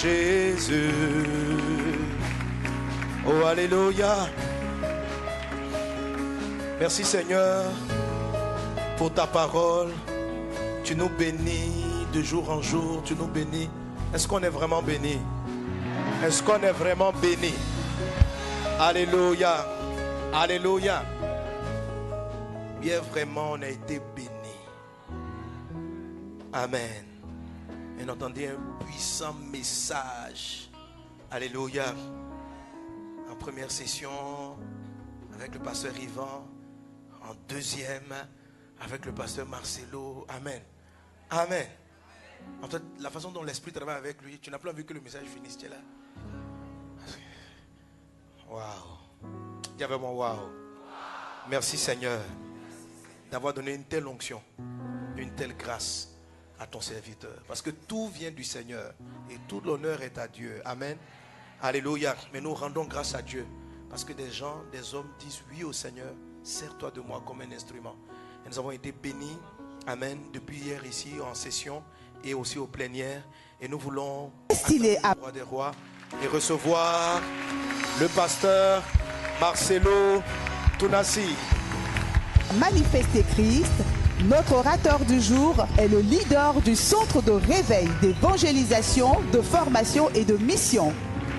Jésus. Oh, alléluia. Merci Seigneur pour ta parole. Tu nous bénis de jour en jour. Tu nous bénis. Est-ce qu'on est vraiment béni? Est-ce qu'on est vraiment béni? Alléluia. Alléluia. Bien vraiment, on a été béni. Amen. Et entendez un puissant message. Alléluia. En première session, avec le pasteur Yvan. En deuxième, avec le pasteur Marcelo. Amen. Amen. En fait, la façon dont l'Esprit travaille avec lui, tu n'as pas vu que le message finisse. Tu es là. Waouh. Dis avec moi, waouh. Merci Seigneur d'avoir donné une telle onction, une telle grâce à ton serviteur. Parce que tout vient du Seigneur et tout l'honneur est à Dieu. Amen. Alléluia. Mais nous rendons grâce à Dieu parce que des gens, des hommes disent oui au Seigneur. Sers-toi de moi comme un instrument. Et nous avons été bénis. Amen. Depuis hier ici en session et aussi au plénière. Et nous voulons aller au roi des rois et recevoir le pasteur Marcelo Tounassi. Manifester Christ, notre orateur du jour est le leader du centre de réveil, d'évangélisation, de formation et de mission.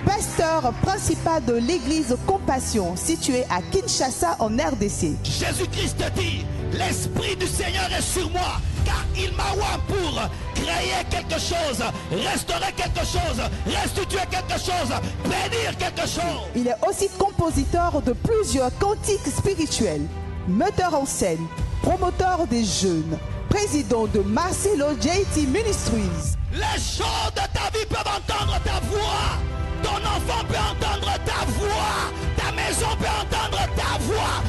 Pasteur principal de l'église Compassion, située à Kinshasa en RDC. Jésus-Christ dit, l'Esprit du Seigneur est sur moi, car il m'a oint pour créer quelque chose, restaurer quelque chose, restituer quelque chose, bénir quelque chose. Il est aussi compositeur de plusieurs cantiques spirituels, metteur en scène, promoteur des jeunes, président de Marcelo JT Ministries. Les gens de ta vie peuvent entendre ta voix. Ton enfant peut entendre ta voix. Ta maison peut entendre ta voix.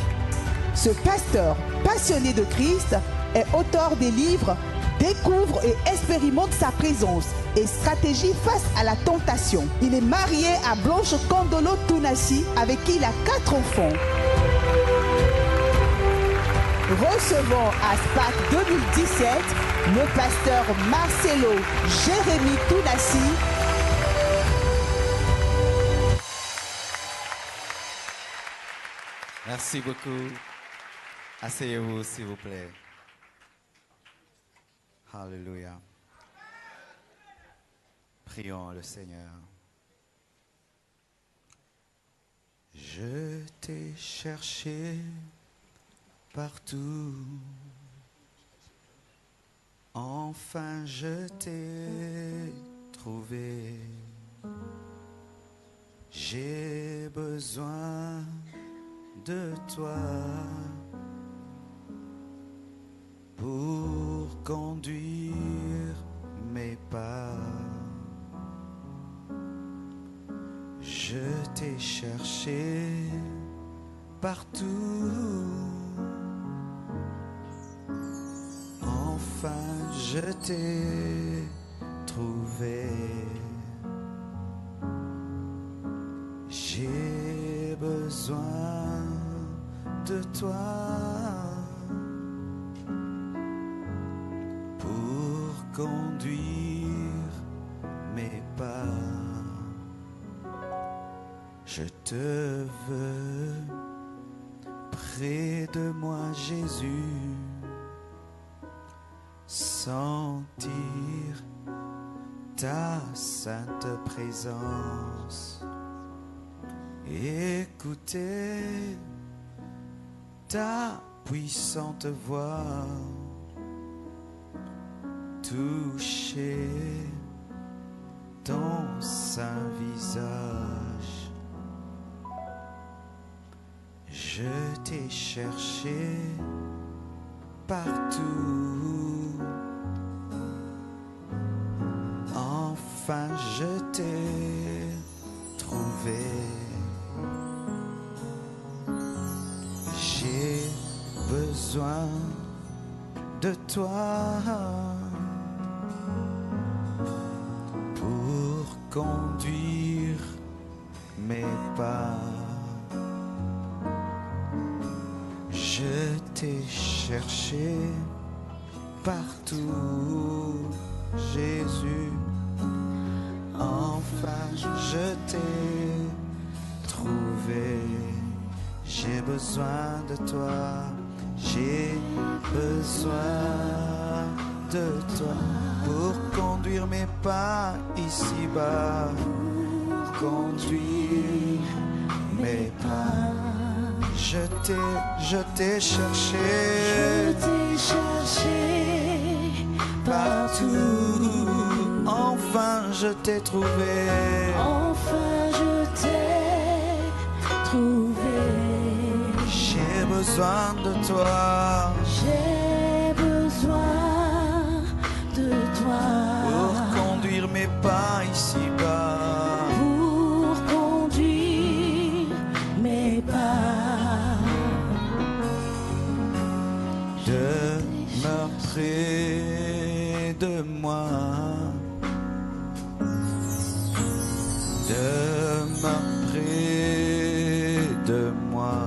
Ce pasteur passionné de Christ est auteur des livres Découvre et expérimente sa présence et stratégie face à la tentation. Il est marié à Blanche Kandolo Tounassi avec qui il a 4 enfants. Recevons à SPAC 2017 le pasteur Marcelo Jérémy Tounassi. Merci beaucoup. Asseyez-vous, s'il vous plaît. Alléluia. Prions le Seigneur. Je t'ai cherché partout. Enfin, je t'ai trouvé. J'ai besoin de toi pour conduire mes pas. Je t'ai cherché partout. Enfin, je t'ai trouvé. J'ai besoin de toi pour conduire mes pas. Je te veux près de moi, Jésus, sentir ta sainte présence, écouter ta puissante voix, toucher ton saint visage. Je t'ai cherché partout. Enfin, je t'ai trouvé. J'ai besoin de toi pour conduire mes pas. Je t'ai cherché partout, Jésus. Enfin, je t'ai trouvé. J'ai besoin de toi. J'ai besoin de toi pour conduire mes pas ici-bas. Pour conduire mes pas. Je t'ai cherché. Je t'ai cherché partout. Enfin, je t'ai trouvé. Enfin, je t'ai trouvé. J'ai besoin de toi. J'ai besoin de toi. Pour conduire mes pas ici-bas. Pour conduire mes pas. Demeure près de moi. Demeure près de moi.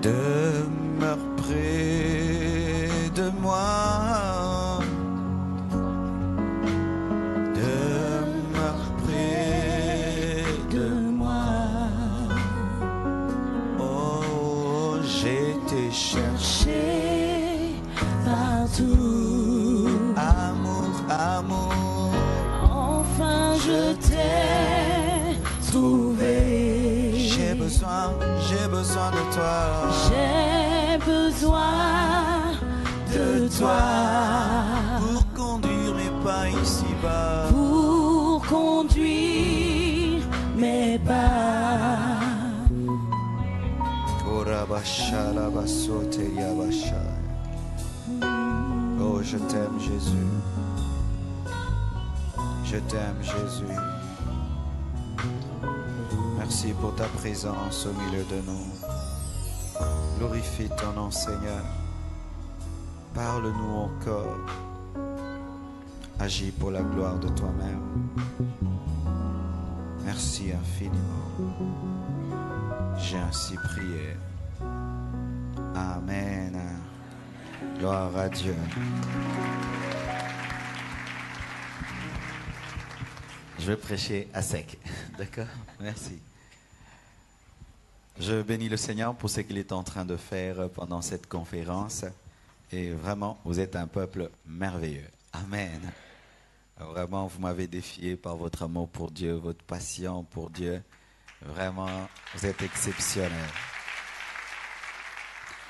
Demeure près de moi. Demeure près de moi. Oh, j'ai été cherché Partout. amour, amour. Enfin, je t'ai trouvé. J'ai besoin de toi. J'ai besoin de toi. Pour conduire mes pas ici-bas. Pour conduire mes pas. Oh, je t'aime, Jésus. Je t'aime, Jésus. Merci pour ta présence au milieu de nous. Glorifie ton nom, Seigneur. Parle-nous encore. Agis pour la gloire de toi-même. Merci infiniment. J'ai ainsi prié. Amen. Gloire à Dieu. Je vais prêcher à sec. D'accord? Merci. Je bénis le Seigneur pour ce qu'il est en train de faire pendant cette conférence. Et vraiment, vous êtes un peuple merveilleux. Amen. Vraiment, vous m'avez défié par votre amour pour Dieu, votre passion pour Dieu. Vraiment, vous êtes exceptionnels.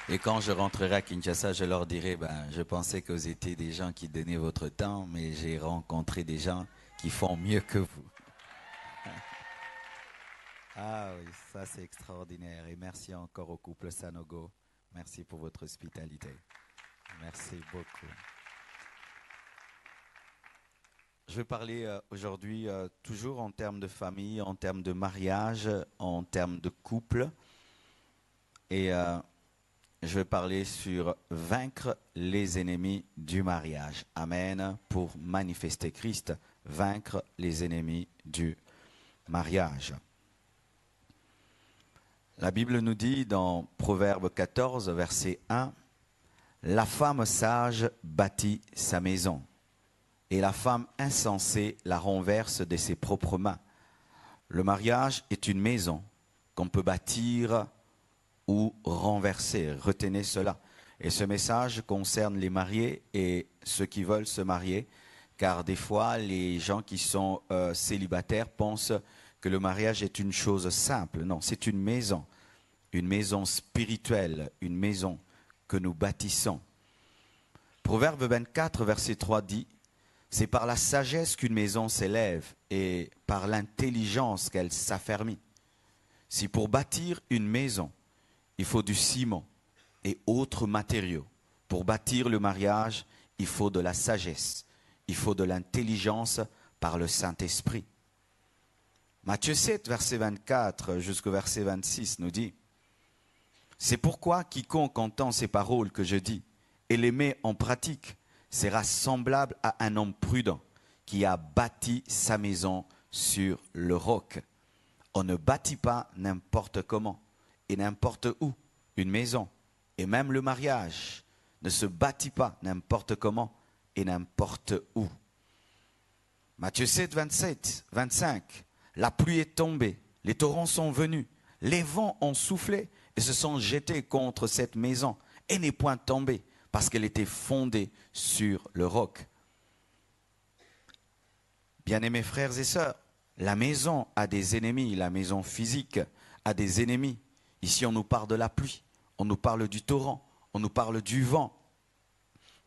Et quand je rentrerai à Kinshasa, je leur dirai, je pensais que vous étiez des gens qui donnaient votre temps, mais j'ai rencontré des gens qui font mieux que vous. Ah oui, ça c'est extraordinaire. Et merci encore au couple Sanogo. Merci pour votre hospitalité. Merci beaucoup. Je vais parler aujourd'hui toujours en termes de famille, en termes de mariage, en termes de couple. Et je vais parler sur vaincre les ennemis du mariage. Amen. Pour manifester Christ, vaincre les ennemis du mariage. La Bible nous dit dans Proverbe 14, verset 1, « La femme sage bâtit sa maison, et la femme insensée la renverse de ses propres mains. » Le mariage est une maison qu'on peut bâtir ou renverser. Retenez cela. Et ce message concerne les mariés et ceux qui veulent se marier, car des fois, les gens qui sont célibataires pensent que le mariage est une chose simple. Non, c'est une maison spirituelle, une maison que nous bâtissons. Proverbe 24, verset 3 dit, « C'est par la sagesse qu'une maison s'élève et par l'intelligence qu'elle s'affermit. » Si pour bâtir une maison, il faut du ciment et autres matériaux, pour bâtir le mariage, il faut de la sagesse, il faut de l'intelligence par le Saint-Esprit. Matthieu 7, verset 24 jusqu'au verset 26 nous dit, « C'est pourquoi quiconque entend ces paroles que je dis et les met en pratique sera semblable à un homme prudent qui a bâti sa maison sur le roc. » On ne bâtit pas n'importe comment et n'importe où une maison. Et même le mariage ne se bâtit pas n'importe comment et n'importe où. Matthieu 7, 27, 25. La pluie est tombée, les torrents sont venus, les vents ont soufflé et se sont jetés contre cette maison et n'est point tombée parce qu'elle était fondée sur le roc. Bien-aimés frères et sœurs, la maison a des ennemis, la maison physique a des ennemis. Ici, on nous parle de la pluie, on nous parle du torrent, on nous parle du vent.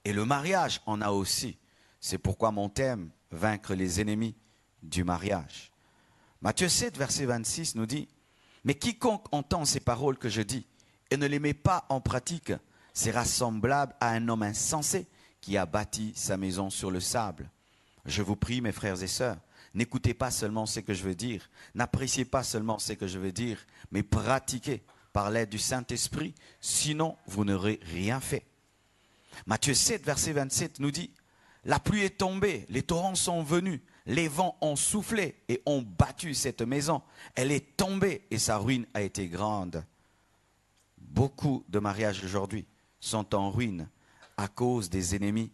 Et le mariage en a aussi. C'est pourquoi mon thème, vaincre les ennemis du mariage. Matthieu 7, verset 26 nous dit, « Mais quiconque entend ces paroles que je dis et ne les met pas en pratique sera semblable à un homme insensé qui a bâti sa maison sur le sable. » Je vous prie, mes frères et sœurs, n'écoutez pas seulement ce que je veux dire, n'appréciez pas seulement ce que je veux dire, mais pratiquez par l'aide du Saint-Esprit, sinon vous n'aurez rien fait. Matthieu 7, verset 27 nous dit, « La pluie est tombée, les torrents sont venus, les vents ont soufflé et ont battu cette maison. Elle est tombée et sa ruine a été grande. » Beaucoup de mariages aujourd'hui sont en ruine à cause des ennemis,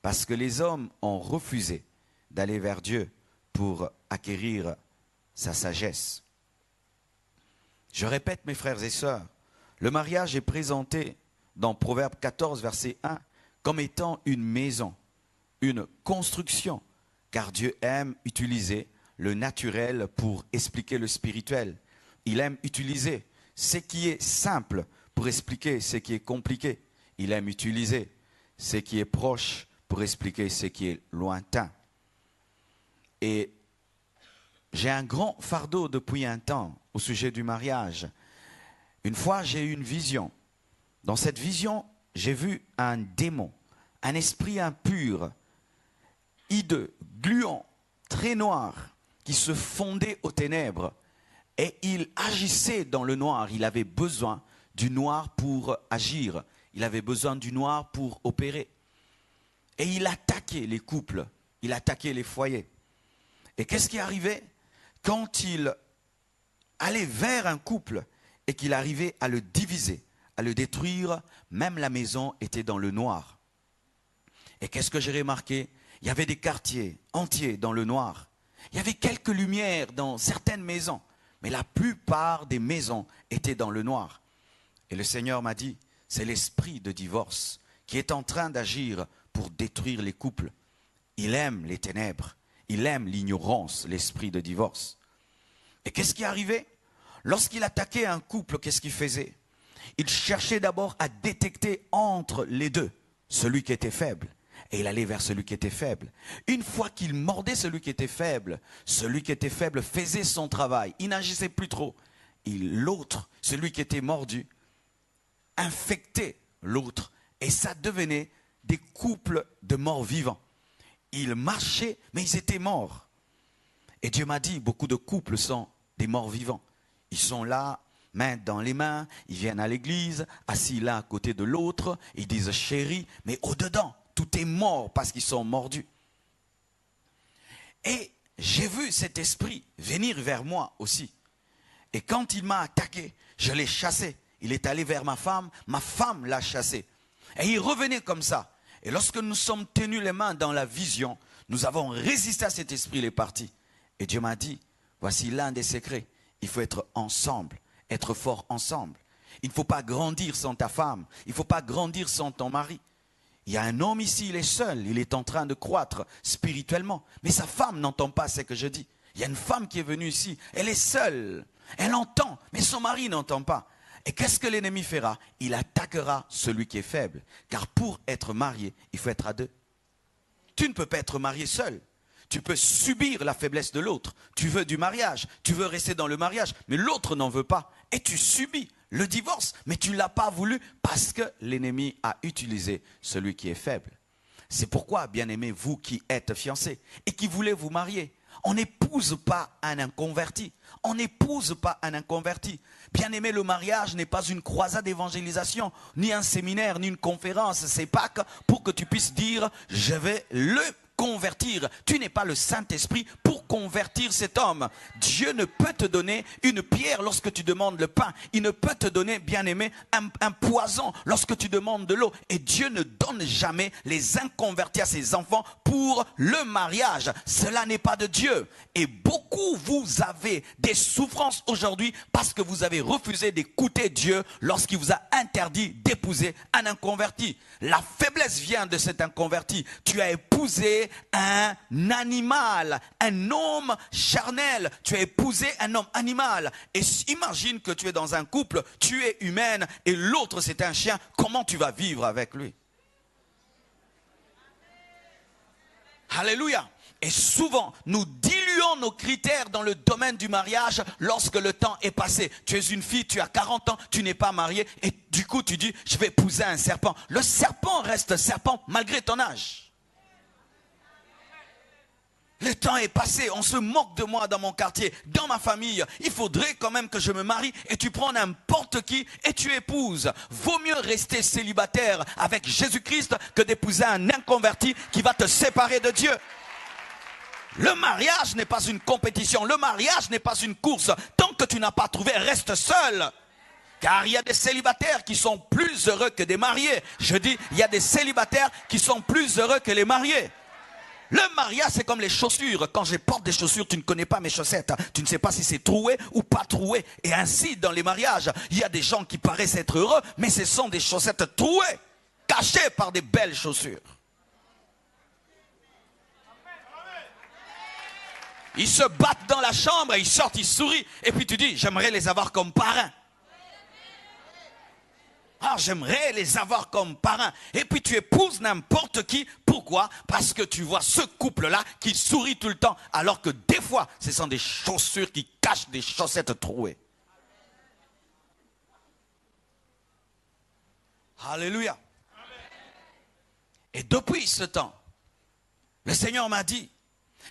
parce que les hommes ont refusé d'aller vers Dieu pour acquérir sa sagesse. Je répète, mes frères et sœurs, le mariage est présenté dans Proverbe 14, verset 1, comme étant une maison, une construction, car Dieu aime utiliser le naturel pour expliquer le spirituel. Il aime utiliser ce qui est simple pour expliquer ce qui est compliqué. Il aime utiliser ce qui est proche pour expliquer ce qui est lointain. Et j'ai un grand fardeau depuis un temps au sujet du mariage. Une fois, j'ai eu une vision. Dans cette vision, j'ai vu un démon, un esprit impur, hideux, gluant, très noir, qui se fondait aux ténèbres. Et il agissait dans le noir. Il avait besoin du noir pour agir. Il avait besoin du noir pour opérer. Et il attaquait les couples. Il attaquait les foyers. Et qu'est-ce qui arrivait? Quand il allait vers un couple et qu'il arrivait à le diviser, à le détruire, même la maison était dans le noir. Et qu'est-ce que j'ai remarqué? Il y avait des quartiers entiers dans le noir. Il y avait quelques lumières dans certaines maisons, mais la plupart des maisons étaient dans le noir. Et le Seigneur m'a dit, c'est l'esprit de divorce qui est en train d'agir pour détruire les couples. Il aime les ténèbres, il aime l'ignorance, l'esprit de divorce. Et qu'est-ce qui arrivait? Lorsqu'il attaquait un couple, qu'est-ce qu'il faisait? Il cherchait d'abord à détecter entre les deux celui qui était faible. Et il allait vers celui qui était faible. Une fois qu'il mordait celui qui était faible faisait son travail. Il n'agissait plus trop. L'autre, celui qui était mordu, infectait l'autre. Et ça devenait des couples de morts vivants. Ils marchaient, mais ils étaient morts. Et Dieu m'a dit, beaucoup de couples sont des morts vivants. Ils sont là, main dans les mains, ils viennent à l'église, assis l'un à côté de l'autre, ils disent chérie, mais au-dedans, tout est mort parce qu'ils sont mordus. Et j'ai vu cet esprit venir vers moi aussi. Et quand il m'a attaqué, je l'ai chassé. Il est allé vers ma femme l'a chassé. Et il revenait comme ça. Et lorsque nous sommes tenus les mains dans la vision, nous avons résisté à cet esprit, il est parti. Et Dieu m'a dit, voici l'un des secrets. Il faut être ensemble, être fort ensemble. Il ne faut pas grandir sans ta femme. Il ne faut pas grandir sans ton mari. Il y a un homme ici, il est seul, il est en train de croître spirituellement. Mais sa femme n'entend pas ce que je dis. Il y a une femme qui est venue ici, elle est seule. Elle entend, mais son mari n'entend pas. Et qu'est-ce que l'ennemi fera? Il attaquera celui qui est faible. Car pour être marié, il faut être à deux. Tu ne peux pas être marié seul. Tu peux subir la faiblesse de l'autre. Tu veux du mariage, tu veux rester dans le mariage, mais l'autre n'en veut pas. Et tu subis le divorce, mais tu ne l'as pas voulu parce que l'ennemi a utilisé celui qui est faible. C'est pourquoi, bien-aimés, vous qui êtes fiancés et qui voulez vous marier, on n'épouse pas un inconverti. On n'épouse pas un inconverti. Bien-aimé, le mariage n'est pas une croisade d'évangélisation, ni un séminaire, ni une conférence. C'est pas pour que tu puisses dire, je vais le convertir. Tu n'es pas le Saint-Esprit pour convertir cet homme. Dieu ne peut te donner une pierre lorsque tu demandes le pain. Il ne peut te donner, bien-aimé, un poison lorsque tu demandes de l'eau. Et Dieu ne donne jamais les inconvertis à ses enfants pour le mariage. Cela n'est pas de Dieu. Et beaucoup, vous avez des souffrances aujourd'hui parce que vous avez refusé d'écouter Dieu lorsqu'il vous a interdit d'épouser un inconverti. La faiblesse vient de cet inconverti. Tu as épousé un animal, un homme charnel. Tu as épousé un homme animal. Et imagine que tu es dans un couple, tu es humaine et l'autre c'est un chien. Comment tu vas vivre avec lui? Alléluia. Et souvent, nous diluons nos critères dans le domaine du mariage lorsque le temps est passé. Tu es une fille, tu as 40 ans, tu n'es pas mariée et du coup tu dis, je vais épouser un serpent. Le serpent reste serpent malgré ton âge. Le temps est passé, on se moque de moi dans mon quartier, dans ma famille. Il faudrait quand même que je me marie et tu prends n'importe qui et tu épouses. Vaut mieux rester célibataire avec Jésus-Christ que d'épouser un inconverti qui va te séparer de Dieu. Le mariage n'est pas une compétition, le mariage n'est pas une course. Tant que tu n'as pas trouvé, reste seul. Car il y a des célibataires qui sont plus heureux que des mariés. Je dis, il y a des célibataires qui sont plus heureux que les mariés. Le mariage, c'est comme les chaussures. Quand je porte des chaussures, tu ne connais pas mes chaussettes. Tu ne sais pas si c'est troué ou pas troué. Et ainsi, dans les mariages, il y a des gens qui paraissent être heureux, mais ce sont des chaussettes trouées, cachées par des belles chaussures. Ils se battent dans la chambre, ils sortent, ils sourient. Et puis tu dis, j'aimerais les avoir comme parrains. Ah, j'aimerais les avoir comme parrains. Et puis tu épouses n'importe qui. Pourquoi? Parce que tu vois ce couple-là qui sourit tout le temps. Alors que des fois, ce sont des chaussures qui cachent des chaussettes trouées. Alléluia. Et depuis ce temps, le Seigneur m'a dit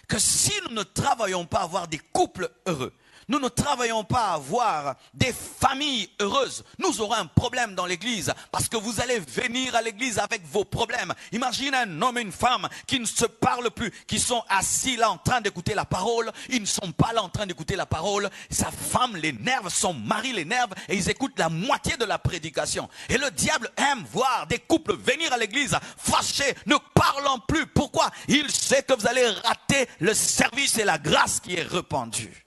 que si nous ne travaillons pas à avoir des couples heureux, nous ne travaillons pas à avoir des familles heureuses, nous aurons un problème dans l'église parce que vous allez venir à l'église avec vos problèmes. Imagine un homme et une femme qui ne se parlent plus, qui sont assis là en train d'écouter la parole, ils ne sont pas là en train d'écouter la parole, sa femme l'énerve, son mari l'énerve et ils écoutent la moitié de la prédication. Et le diable aime voir des couples venir à l'église fâchés, ne parlant plus. Pourquoi? Il sait que vous allez rater le service et la grâce qui est répandue.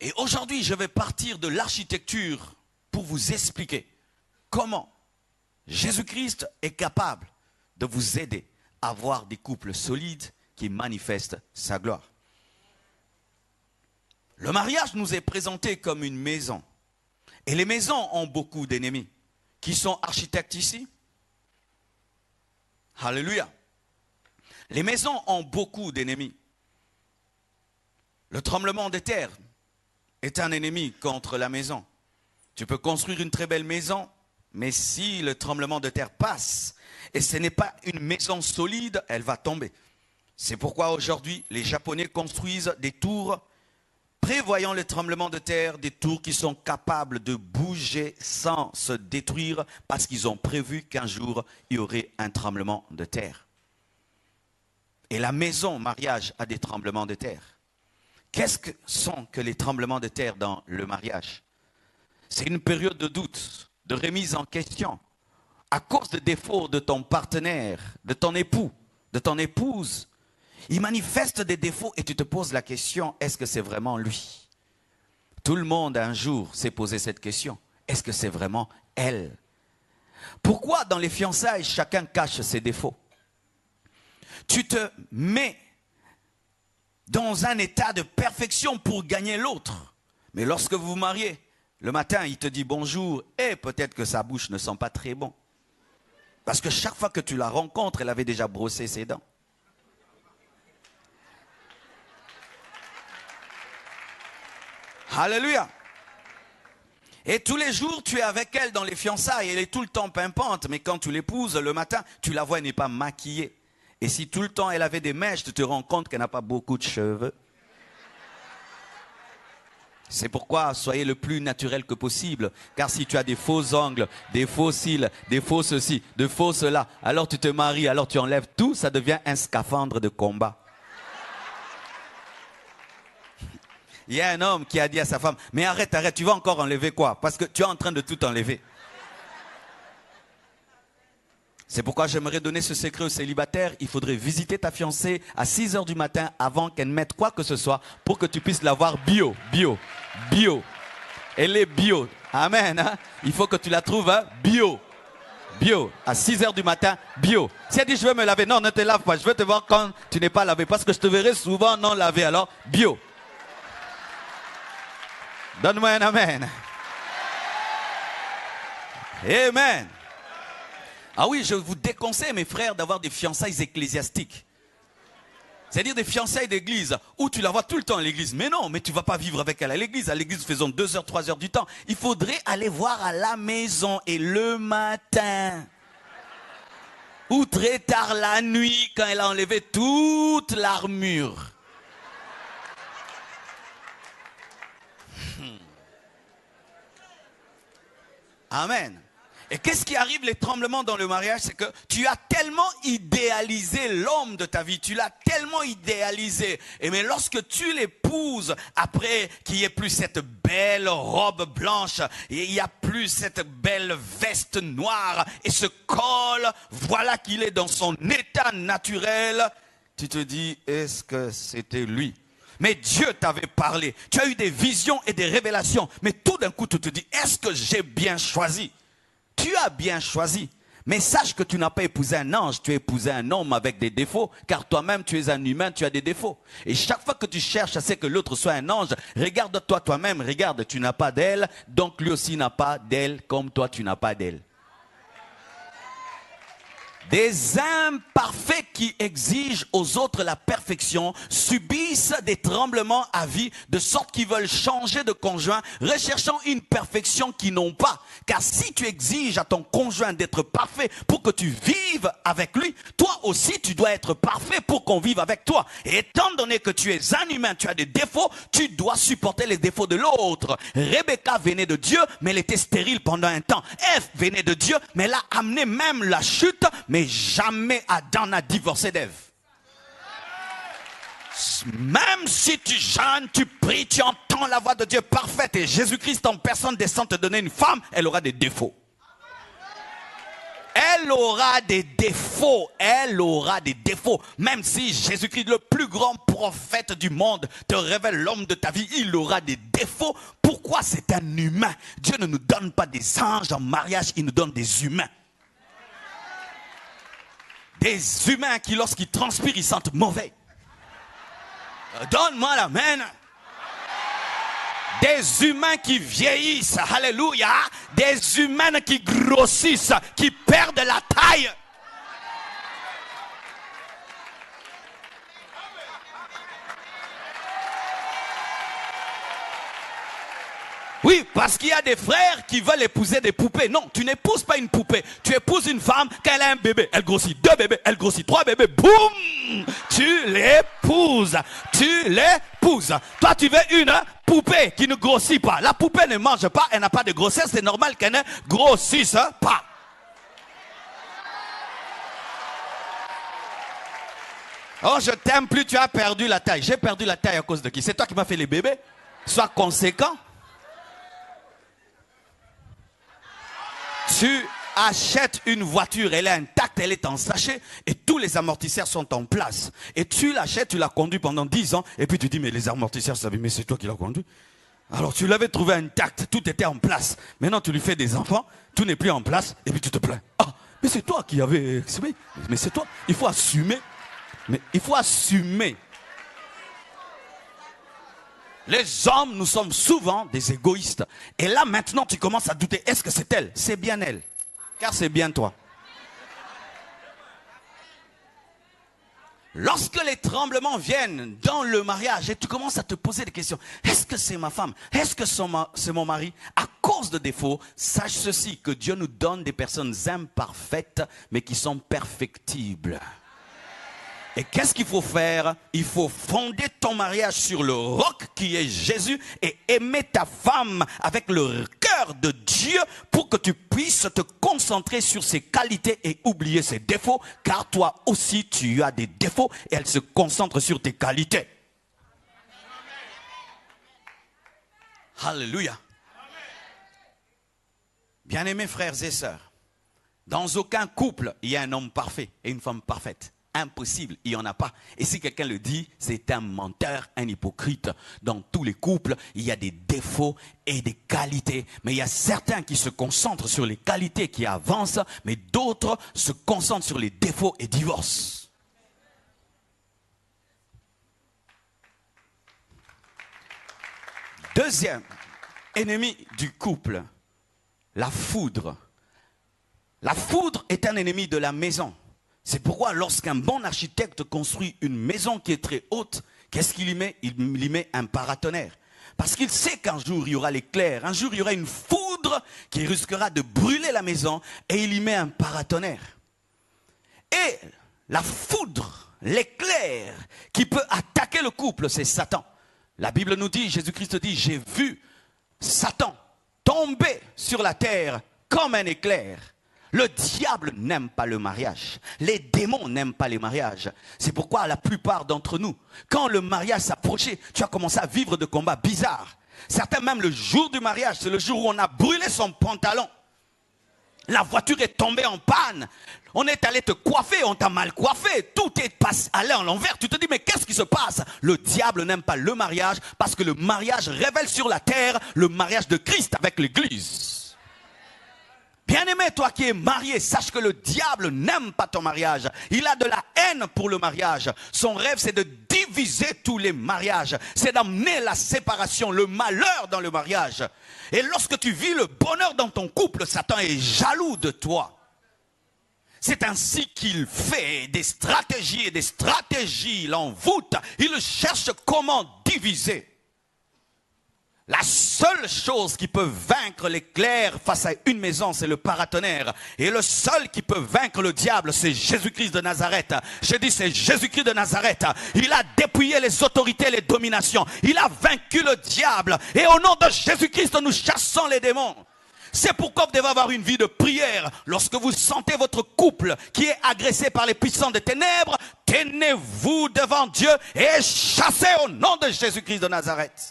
Et aujourd'hui, je vais partir de l'architecture pour vous expliquer comment Jésus-Christ est capable de vous aider à avoir des couples solides qui manifestent sa gloire. Le mariage nous est présenté comme une maison. Et les maisons ont beaucoup d'ennemis. Qui sont architectes ici? Alléluia. Les maisons ont beaucoup d'ennemis. Le tremblement de terre est un ennemi contre la maison. Tu peux construire une très belle maison, mais si le tremblement de terre passe, et ce n'est pas une maison solide, elle va tomber. C'est pourquoi aujourd'hui, les Japonais construisent des tours, prévoyant le tremblement de terre, des tours qui sont capables de bouger sans se détruire, parce qu'ils ont prévu qu'un jour, il y aurait un tremblement de terre. Et la maison, mariage, a des tremblements de terre. Qu'est-ce que sont que les tremblements de terre dans le mariage? C'est une période de doute, de remise en question. À cause de défauts de ton partenaire, de ton époux, de ton épouse, il manifeste des défauts et tu te poses la question, est-ce que c'est vraiment lui? Tout le monde un jour s'est posé cette question. Est-ce que c'est vraiment elle? Pourquoi dans les fiançailles, chacun cache ses défauts? Tu te mets dans un état de perfection pour gagner l'autre. Mais lorsque vous vous mariez, le matin, il te dit bonjour et peut-être que sa bouche ne sent pas très bon. Parce que chaque fois que tu la rencontres, elle avait déjà brossé ses dents. Alléluia. Et tous les jours, tu es avec elle dans les fiançailles. Elle est tout le temps pimpante. Mais quand tu l'épouses, le matin, tu la vois, elle n'est pas maquillée. Et si tout le temps elle avait des mèches, tu te rends compte qu'elle n'a pas beaucoup de cheveux. C'est pourquoi soyez le plus naturel que possible. Car si tu as des faux ongles, des faux cils, des faux ceci, de faux cela, alors tu te maries, alors tu enlèves tout, ça devient un scaphandre de combat. Il y a un homme qui a dit à sa femme, mais arrête, tu vas encore enlever quoi? Parce que tu es en train de tout enlever. C'est pourquoi j'aimerais donner ce secret aux célibataires. Il faudrait visiter ta fiancée à 6 h du matin avant qu'elle mette quoi que ce soit pour que tu puisses la voir bio. Elle est bio. Amen. Hein? Il faut que tu la trouves hein? Bio. À 6 h du matin, bio. Si elle dit je veux me laver, non, ne te lave pas. Je veux te voir quand tu n'es pas lavé parce que je te verrai souvent non lavé. Alors, bio. Donne-moi un amen. Amen. Ah oui, je vous déconseille, mes frères, d'avoir des fiançailles ecclésiastiques. C'est-à-dire des fiançailles d'église, où tu la vois tout le temps à l'église. Mais non, mais tu ne vas pas vivre avec elle à l'église. À l'église, faisons 2 h, 3 h du temps. Il faudrait aller voir à la maison et le matin. Ou très tard la nuit, quand elle a enlevé toute l'armure. Amen. Et qu'est-ce qui arrive, les tremblements dans le mariage? C'est que tu as tellement idéalisé l'homme de ta vie, tu l'as tellement idéalisé. Et mais lorsque tu l'épouses, après qu'il n'y ait plus cette belle robe blanche, et il n'y a plus cette belle veste noire, et ce col, voilà qu'il est dans son état naturel, tu te dis, est-ce que c'était lui? Mais Dieu t'avait parlé, tu as eu des visions et des révélations, mais tout d'un coup tu te dis, est-ce que j'ai bien choisi? Tu as bien choisi, mais sache que tu n'as pas épousé un ange, tu as épousé un homme avec des défauts, car toi-même tu es un humain, tu as des défauts. Et chaque fois que tu cherches à ce que l'autre soit un ange, regarde-toi toi-même, regarde, tu n'as pas d'elle, donc lui aussi n'a pas d'elle comme toi tu n'as pas d'elle. Des imparfaits qui exigent aux autres la perfection subissent des tremblements à vie de sorte qu'ils veulent changer de conjoint, recherchant une perfection qu'ils n'ont pas. Car si tu exiges à ton conjoint d'être parfait pour que tu vives avec lui, toi aussi tu dois être parfait pour qu'on vive avec toi. Et étant donné que tu es un humain, tu as des défauts, tu dois supporter les défauts de l'autre. Rebecca venait de Dieu, mais elle était stérile pendant un temps. Ève venait de Dieu, mais elle a amené même la chute, mais jamais Adam n'a divorcé d'Ève. Même si tu jeûnes, tu pries, tu entends la voix de Dieu parfaite et Jésus-Christ en personne descend te donner une femme, elle aura des défauts. Elle aura des défauts, Même si Jésus-Christ, le plus grand prophète du monde, te révèle l'homme de ta vie, il aura des défauts. Pourquoi? C'est un humain. Dieu ne nous donne pas des anges en mariage, il nous donne des humains. Des humains qui, lorsqu'ils transpirent, ils sentent mauvais. Donne-moi l'amen. Des humains qui vieillissent, alléluia. Des humains qui grossissent, qui perdent la taille. Oui, parce qu'il y a des frères qui veulent épouser des poupées. Non, tu n'épouses pas une poupée. Tu épouses une femme, quand elle a un bébé, elle grossit 2 bébés, elle grossit 3 bébés. Boum! Tu l'épouses. Toi, tu veux une poupée qui ne grossit pas. La poupée ne mange pas, elle n'a pas de grossesse. C'est normal qu'elle ne grossisse pas. Oh, je t'aime plus, tu as perdu la taille. J'ai perdu la taille à cause de qui? C'est toi qui m'as fait les bébés? Sois conséquent. Tu achètes une voiture, elle est intacte, elle est en sachet et tous les amortisseurs sont en place. Et tu l'achètes, tu l'as conduit pendant 10 ans et puis tu dis mais les amortisseurs, mais c'est toi qui l'as conduit. Alors tu l'avais trouvé intact, tout était en place. Maintenant tu lui fais des enfants, tout n'est plus en place et puis tu te plains. Ah, mais c'est toi qui avais... Mais c'est toi, il faut assumer. Mais il faut assumer. Les hommes, nous sommes souvent des égoïstes. Et là, maintenant, tu commences à douter. Est-ce que c'est elle? C'est bien elle. Car c'est bien toi. Lorsque les tremblements viennent dans le mariage et tu commences à te poser des questions. Est-ce que c'est ma femme? Est-ce que c'est mon mari? À cause de défauts, sache ceci, que Dieu nous donne des personnes imparfaites, mais qui sont perfectibles. Et qu'est-ce qu'il faut faire? Il faut fonder ton mariage sur le roc qui est Jésus et aimer ta femme avec le cœur de Dieu pour que tu puisses te concentrer sur ses qualités et oublier ses défauts, car toi aussi tu as des défauts et elle se concentre sur tes qualités. Alléluia. Bien-aimés frères et sœurs, dans aucun couple, il y a un homme parfait et une femme parfaite. Impossible, il n'y en a pas. Et si quelqu'un le dit, c'est un menteur, un hypocrite. Dans tous les couples, il y a des défauts et des qualités. Mais il y a certains qui se concentrent sur les qualités qui avancent, mais d'autres se concentrent sur les défauts et divorcent. Deuxième ennemi du couple, la foudre. La foudre est un ennemi de la maison. C'est pourquoi lorsqu'un bon architecte construit une maison qui est très haute, qu'est-ce qu'il y met? Il y met un paratonnerre. Parce qu'il sait qu'un jour il y aura l'éclair, un jour il y aura une foudre qui risquera de brûler la maison et il y met un paratonnerre. Et la foudre, l'éclair qui peut attaquer le couple, c'est Satan. La Bible nous dit, Jésus-Christ dit, j'ai vu Satan tomber sur la terre comme un éclair. Le diable n'aime pas le mariage. Les démons n'aiment pas les mariages. C'est pourquoi la plupart d'entre nous, quand le mariage s'approchait, tu as commencé à vivre de combats bizarres. Certains même le jour du mariage, c'est le jour où on a brûlé son pantalon. La voiture est tombée en panne. On est allé te coiffer, on t'a mal coiffé. Tout est allé en l'envers. Tu te dis, mais qu'est-ce qui se passe? Le diable n'aime pas le mariage parce que le mariage révèle sur la terre le mariage de Christ avec l'Église. Bien-aimé, toi qui es marié, sache que le diable n'aime pas ton mariage. Il a de la haine pour le mariage. Son rêve, c'est de diviser tous les mariages. C'est d'amener la séparation, le malheur dans le mariage. Et lorsque tu vis le bonheur dans ton couple, Satan est jaloux de toi. C'est ainsi qu'il fait des stratégies et des stratégies. Il envoûte. Il cherche comment diviser. La seule chose qui peut vaincre l'éclair face à une maison, c'est le paratonnerre. Et le seul qui peut vaincre le diable, c'est Jésus-Christ de Nazareth. Je dis, c'est Jésus-Christ de Nazareth. Il a dépouillé les autorités, les dominations. Il a vaincu le diable. Et au nom de Jésus-Christ, nous chassons les démons. C'est pourquoi vous devez avoir une vie de prière. Lorsque vous sentez votre couple qui est agressé par les puissants des ténèbres, tenez-vous devant Dieu et chassez au nom de Jésus-Christ de Nazareth.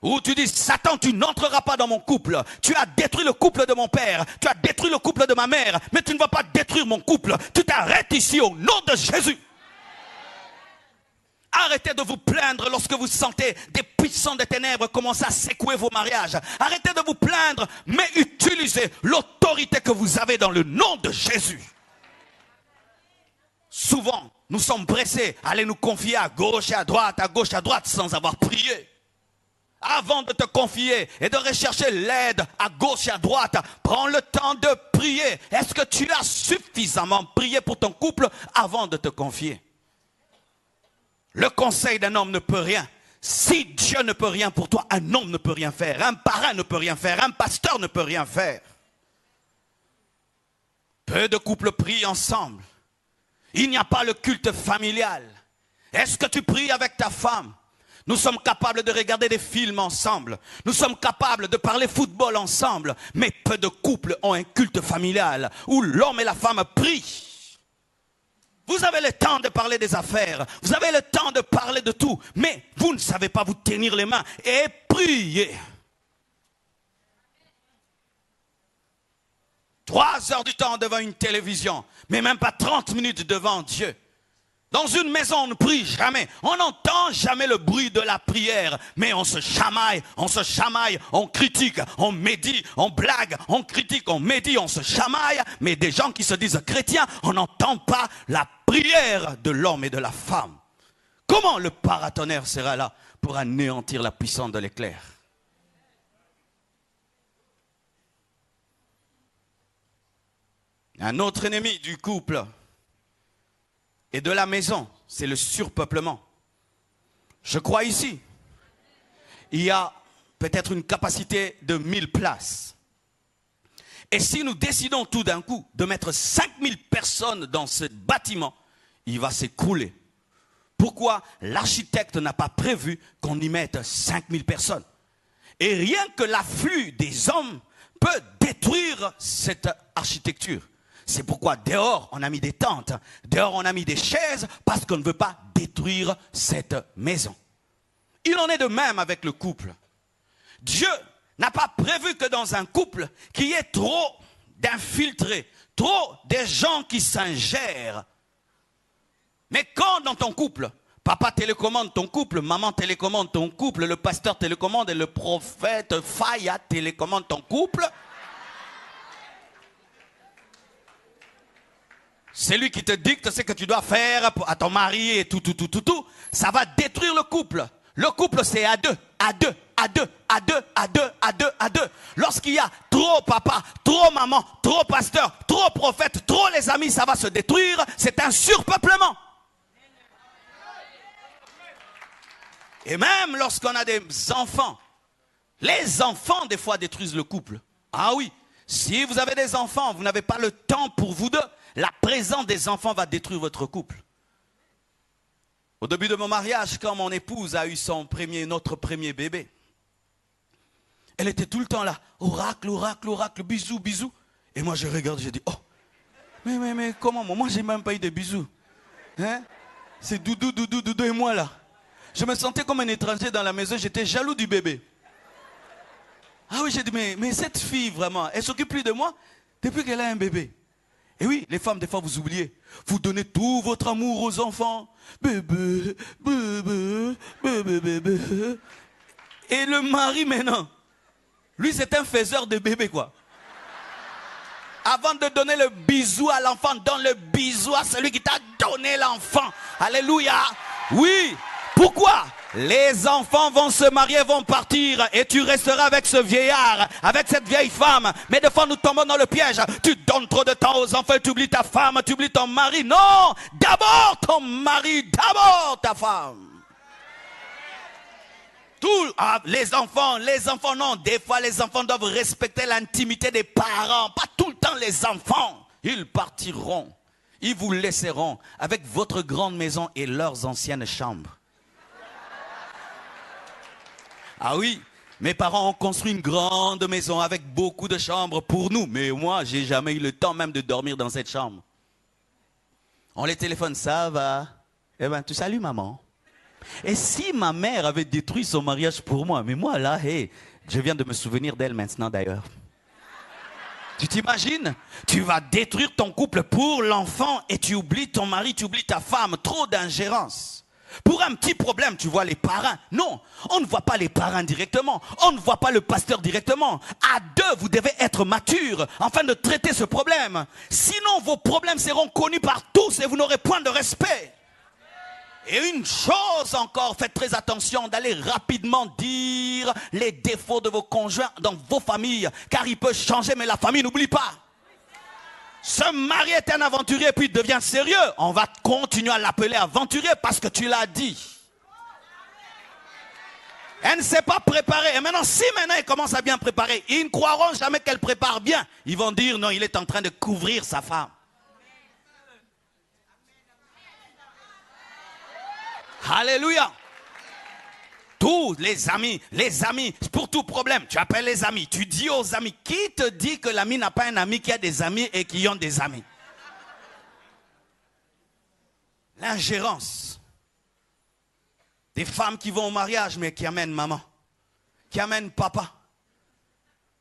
Ou tu dis, Satan, tu n'entreras pas dans mon couple. Tu as détruit le couple de mon père. Tu as détruit le couple de ma mère. Mais tu ne vas pas détruire mon couple. Tu t'arrêtes ici au nom de Jésus. Arrêtez de vous plaindre lorsque vous sentez des puissants des ténèbres commencer à secouer vos mariages. Arrêtez de vous plaindre, mais utilisez l'autorité que vous avez dans le nom de Jésus. Souvent, nous sommes pressés à aller nous confier à gauche et à droite, sans avoir prié. Avant de te confier et de rechercher l'aide à gauche et à droite, prends le temps de prier. Est-ce que tu as suffisamment prié pour ton couple avant de te confier? Le conseil d'un homme ne peut rien. Si Dieu ne peut rien pour toi, un homme ne peut rien faire. Un parrain ne peut rien faire. Un pasteur ne peut rien faire. Peu de couples prient ensemble. Il n'y a pas le culte familial. Est-ce que tu pries avec ta femme? Nous sommes capables de regarder des films ensemble. Nous sommes capables de parler football ensemble. Mais peu de couples ont un culte familial où l'homme et la femme prient. Vous avez le temps de parler des affaires. Vous avez le temps de parler de tout. Mais vous ne savez pas vous tenir les mains et prier. 3 heures du temps devant une télévision. Mais même pas 30 minutes devant Dieu. Dans une maison, on ne prie jamais. On n'entend jamais le bruit de la prière. Mais on se chamaille, on critique, on médit, on blague, on critique, on médit, on se chamaille. Mais des gens qui se disent chrétiens, on n'entend pas la prière de l'homme et de la femme. Comment le paratonnerre sera là pour anéantir la puissance de l'éclair? Un autre ennemi du couple et de la maison, c'est le surpeuplement. Je crois ici, il y a peut-être une capacité de 1000 places. Et si nous décidons tout d'un coup de mettre 5000 personnes dans ce bâtiment, il va s'écrouler. Pourquoi? L'architecte n'a pas prévu qu'on y mette 5000 personnes. Et rien que l'afflux des hommes peut détruire cette architecture. C'est pourquoi dehors, on a mis des tentes, dehors, on a mis des chaises, parce qu'on ne veut pas détruire cette maison. Il en est de même avec le couple. Dieu n'a pas prévu que dans un couple, qu'il y ait trop d'infiltrés, trop de gens qui s'ingèrent. Mais quand dans ton couple, papa télécommande ton couple, maman télécommande ton couple, le pasteur télécommande et le prophète Faya télécommande ton couple, c'est lui qui te dicte ce que tu dois faire à ton mari et tout, ça va détruire le couple. Le couple, c'est à deux, à deux, à deux, à deux, à deux, à deux, à deux. Lorsqu'il y a trop papa, trop maman, trop pasteur, trop prophète, trop les amis, ça va se détruire. C'est un surpeuplement. Et même lorsqu'on a des enfants, les enfants des fois détruisent le couple. Ah oui, si vous avez des enfants, vous n'avez pas le temps pour vous deux, la présence des enfants va détruire votre couple. Au début de mon mariage, quand mon épouse a eu notre premier bébé, elle était tout le temps là, oracle, oracle, oracle, bisous, bisous. Et moi je regarde, je dis, oh, mais comment, moi j'ai même pas eu de bisous. Hein? C'est doudou, doudou, doudou et moi là. Je me sentais comme un étranger dans la maison, j'étais jaloux du bébé. Ah oui, j'ai dit, mais cette fille vraiment, elle s'occupe plus de moi depuis qu'elle a un bébé. Et oui, les femmes, des fois, vous oubliez. Vous donnez tout votre amour aux enfants. Bébé, bébé, bébé, bébé. Et le mari, maintenant, lui, c'est un faiseur de bébé, quoi. Avant de donner le bisou à l'enfant, donne le bisou à celui qui t'a donné l'enfant. Alléluia. Oui. Pourquoi? Les enfants vont se marier, vont partir et tu resteras avec ce vieillard, avec cette vieille femme. Mais des fois nous tombons dans le piège. Tu donnes trop de temps aux enfants, tu oublies ta femme, tu oublies ton mari. Non, d'abord ton mari, d'abord ta femme. Les enfants non. Des fois les enfants doivent respecter l'intimité des parents. Pas tout le temps les enfants. Ils partiront, ils vous laisseront avec votre grande maison et leurs anciennes chambres. Ah oui, mes parents ont construit une grande maison avec beaucoup de chambres pour nous. Mais moi, j'ai jamais eu le temps même de dormir dans cette chambre. On les téléphone, ça va? Eh ben, tu salues maman. Et si ma mère avait détruit son mariage pour moi, mais moi là, hey, je viens de me souvenir d'elle maintenant d'ailleurs. Tu t'imagines? Tu vas détruire ton couple pour l'enfant et tu oublies ton mari, tu oublies ta femme. Trop d'ingérence. Pour un petit problème, tu vois les parrains. Non, on ne voit pas les parrains directement. On ne voit pas le pasteur directement. À deux, vous devez être matures afin de traiter ce problème. Sinon, vos problèmes seront connus par tous et vous n'aurez point de respect. Et une chose encore, faites très attention d'aller rapidement dire les défauts de vos conjoints dans vos familles. Car il peut changer, mais la famille n'oublie pas. Ce mari est un aventurier puis devient sérieux. On va continuer à l'appeler aventurier parce que tu l'as dit. Elle ne s'est pas préparée. Et maintenant, si maintenant elle commence à bien préparer, ils ne croiront jamais qu'elle prépare bien. Ils vont dire non, il est en train de couvrir sa femme. Alléluia. Tous les amis, pour tout problème, tu appelles les amis, tu dis aux amis, qui te dit que l'ami n'a pas un ami qui a des amis et qui ont des amis? L'ingérence. Des femmes qui vont au mariage mais qui amènent maman, qui amènent papa.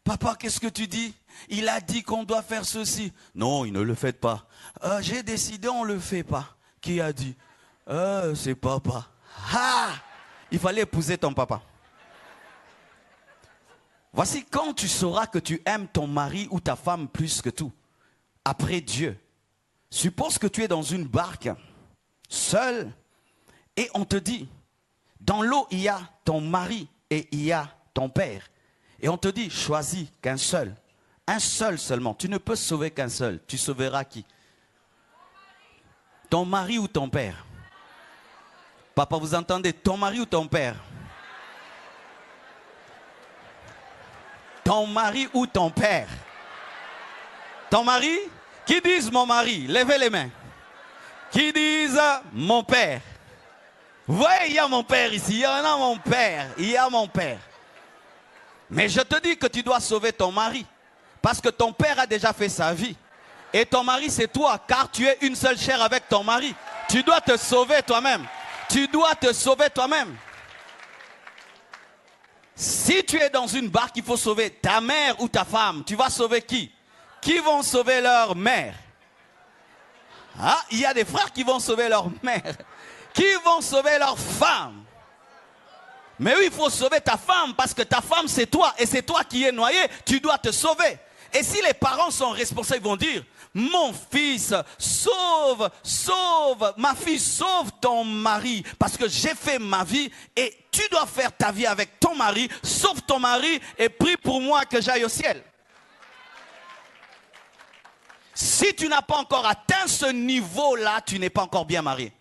Papa, qu'est-ce que tu dis? Il a dit qu'on doit faire ceci. Non, il ne le fait pas. J'ai décidé, on ne le fait pas. Qui a dit? C'est papa. Ah! Il fallait épouser ton papa. Voici quand tu sauras que tu aimes ton mari ou ta femme plus que tout. Après Dieu. Suppose que tu es dans une barque, seul, et on te dit, dans l'eau il y a ton mari et il y a ton père. Et on te dit, choisis qu'un seul. Un seul seulement. Tu ne peux sauver qu'un seul. Tu sauveras qui? Ton mari ou ton père? Papa, vous entendez? Ton mari ou ton père? Ton mari ou ton père? Ton mari? Qui disent mon mari? Levez les mains. qui disent mon père. Vous voyez, il y a mon père ici, il y en a mon père, il y a mon père. Mais je te dis que tu dois sauver ton mari. Parce que ton père a déjà fait sa vie. Et ton mari, c'est toi, car tu es une seule chair avec ton mari. Tu dois te sauver toi-même. Tu dois te sauver toi-même. Si tu es dans une barque, il faut sauver ta mère ou ta femme. Tu vas sauver qui? Qui vont sauver leur mère? Ah, il y a des frères qui vont sauver leur mère. Qui vont sauver leur femme? Mais oui, il faut sauver ta femme parce que ta femme c'est toi et c'est toi qui es noyé. Tu dois te sauver. Et si les parents sont responsables, ils vont dire, mon fils, sauve, sauve, ma fille, sauve ton mari parce que j'ai fait ma vie et tu dois faire ta vie avec ton mari. Sauve ton mari et prie pour moi que j'aille au ciel. Si tu n'as pas encore atteint ce niveau-là, tu n'es pas encore bien marié.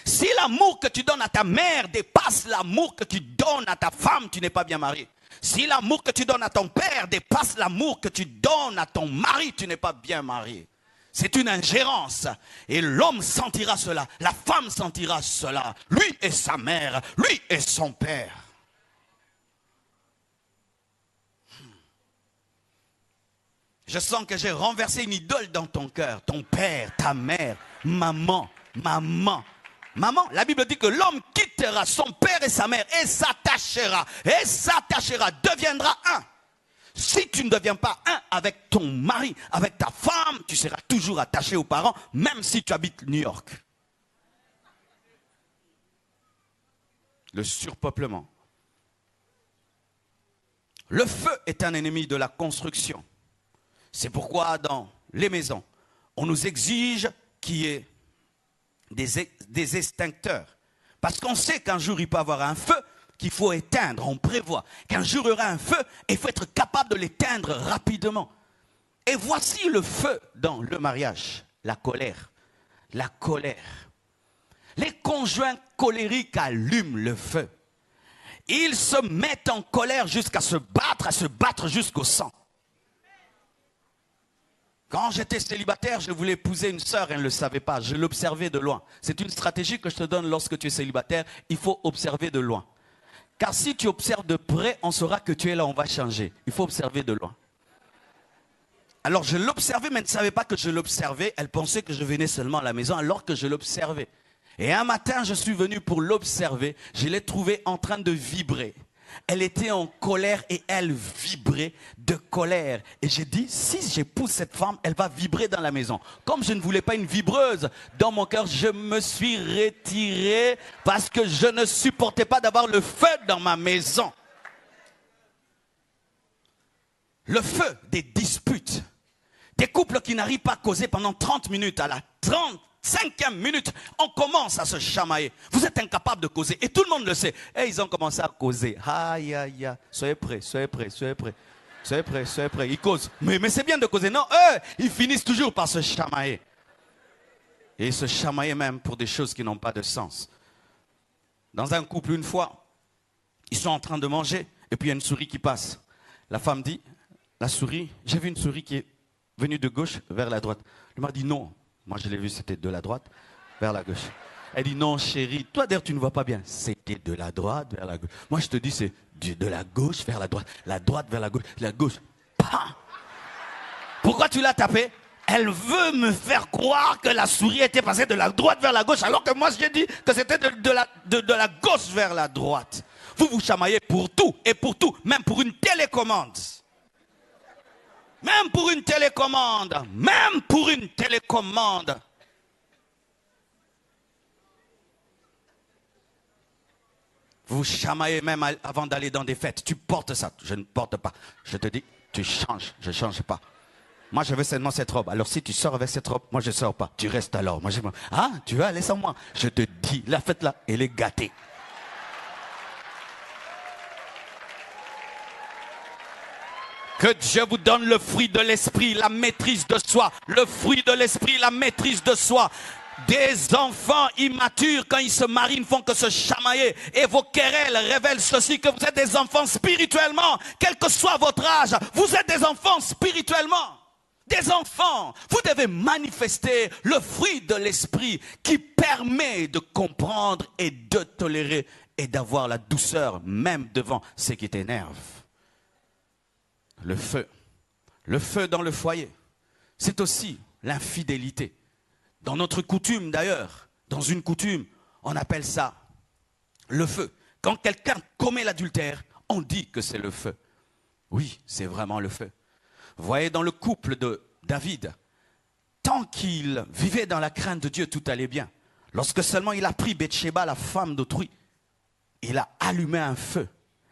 Si l'amour que tu donnes à ta mère dépasse l'amour que tu donnes à ta femme, tu n'es pas bien marié. Si l'amour que tu donnes à ton père dépasse l'amour que tu donnes à ton mari, tu n'es pas bien marié. C'est une ingérence. Et l'homme sentira cela, la femme sentira cela. Lui et sa mère, lui et son père. Je sens que j'ai renversé une idole dans ton cœur. Ton père, ta mère, maman, maman. Maman, la Bible dit que l'homme quittera son père et sa mère et s'attachera, deviendra un. Si tu ne deviens pas un avec ton mari, avec ta femme, tu seras toujours attaché aux parents, même si tu habites New York. Le surpeuplement. Le feu est un ennemi de la construction. C'est pourquoi dans les maisons, on nous exige qu'il y ait des extincteurs. Parce qu'on sait qu'un jour il peut y avoir un feu qu'il faut éteindre. On prévoit qu'un jour il y aura un feu et il faut être capable de l'éteindre rapidement. Et voici le feu dans le mariage. La colère. La colère. Les conjoints colériques allument le feu. Ils se mettent en colère jusqu'à se battre jusqu'au sang. Quand j'étais célibataire, je voulais épouser une sœur, elle ne le savait pas. Je l'observais de loin. C'est une stratégie que je te donne lorsque tu es célibataire. Il faut observer de loin. Car si tu observes de près, on saura que tu es là, on va changer. Il faut observer de loin. Alors je l'observais, mais elle ne savait pas que je l'observais. Elle pensait que je venais seulement à la maison alors que je l'observais. Et un matin, je suis venu pour l'observer. Je l'ai trouvée en train de vibrer. Elle était en colère et elle vibrait de colère. Et j'ai dit, si j'épouse cette femme, elle va vibrer dans la maison. Comme je ne voulais pas une vibreuse dans mon cœur, je me suis retiré parce que je ne supportais pas d'avoir le feu dans ma maison. Le feu des disputes. Des couples qui n'arrivent pas à causer pendant 30 minutes. À la 35e minute, on commence à se chamailler. Vous êtes incapable de causer. Et tout le monde le sait. Et ils ont commencé à causer. Aïe, aïe, aïe. Soyez prêts, soyez prêts, soyez prêts. Soyez prêts, soyez prêts. Ils causent. Mais c'est bien de causer. Non, eux, ils finissent toujours par se chamailler. Et ils se chamaillaient même pour des choses qui n'ont pas de sens. Dans un couple, une fois, ils sont en train de manger. Et puis il y a une souris qui passe. La femme dit, la souris, j'ai vu une souris qui est venue de gauche vers la droite. Le mari dit non. Moi, je l'ai vu, c'était de la droite vers la gauche. Elle dit, non, chérie, toi, d'ailleurs, tu ne vois pas bien. C'était de la droite vers la gauche. Moi, je te dis, c'est de la gauche vers la droite vers la gauche. Pah! Pourquoi tu l'as tapé? Elle veut me faire croire que la souris était passée de la droite vers la gauche, alors que moi, j'ai dit que c'était de la gauche vers la droite. Vous vous chamaillez pour tout et pour tout, même pour une télécommande. Même pour une télécommande. Même pour une télécommande. Vous chamaillez même avant d'aller dans des fêtes. Tu portes ça. Je ne porte pas. Je te dis, tu changes. Je ne change pas. Moi, je veux seulement cette robe. Alors, si tu sors avec cette robe, moi, je ne sors pas. Tu restes alors. Moi, ah, tu veux aller sans moi? Je te dis, la fête là, elle est gâtée. Que Dieu vous donne le fruit de l'esprit, la maîtrise de soi. Le fruit de l'esprit, la maîtrise de soi. Des enfants immatures, quand ils se marient, ne font que se chamailler. Et vos querelles révèlent ceci, que vous êtes des enfants spirituellement. Quel que soit votre âge, vous êtes des enfants spirituellement. des enfants. Vous devez manifester le fruit de l'esprit qui permet de comprendre et de tolérer et d'avoir la douceur même devant ce qui t'énerve. Le feu dans le foyer, c'est aussi l'infidélité. Dans notre coutume d'ailleurs, dans une coutume, on appelle ça le feu. Quand quelqu'un commet l'adultère, on dit que c'est le feu. Oui, c'est vraiment le feu. Vous voyez, dans le couple de David, tant qu'il vivait dans la crainte de Dieu, tout allait bien. Lorsque seulement il a pris Bathsheba, la femme d'autrui, il a allumé un feu.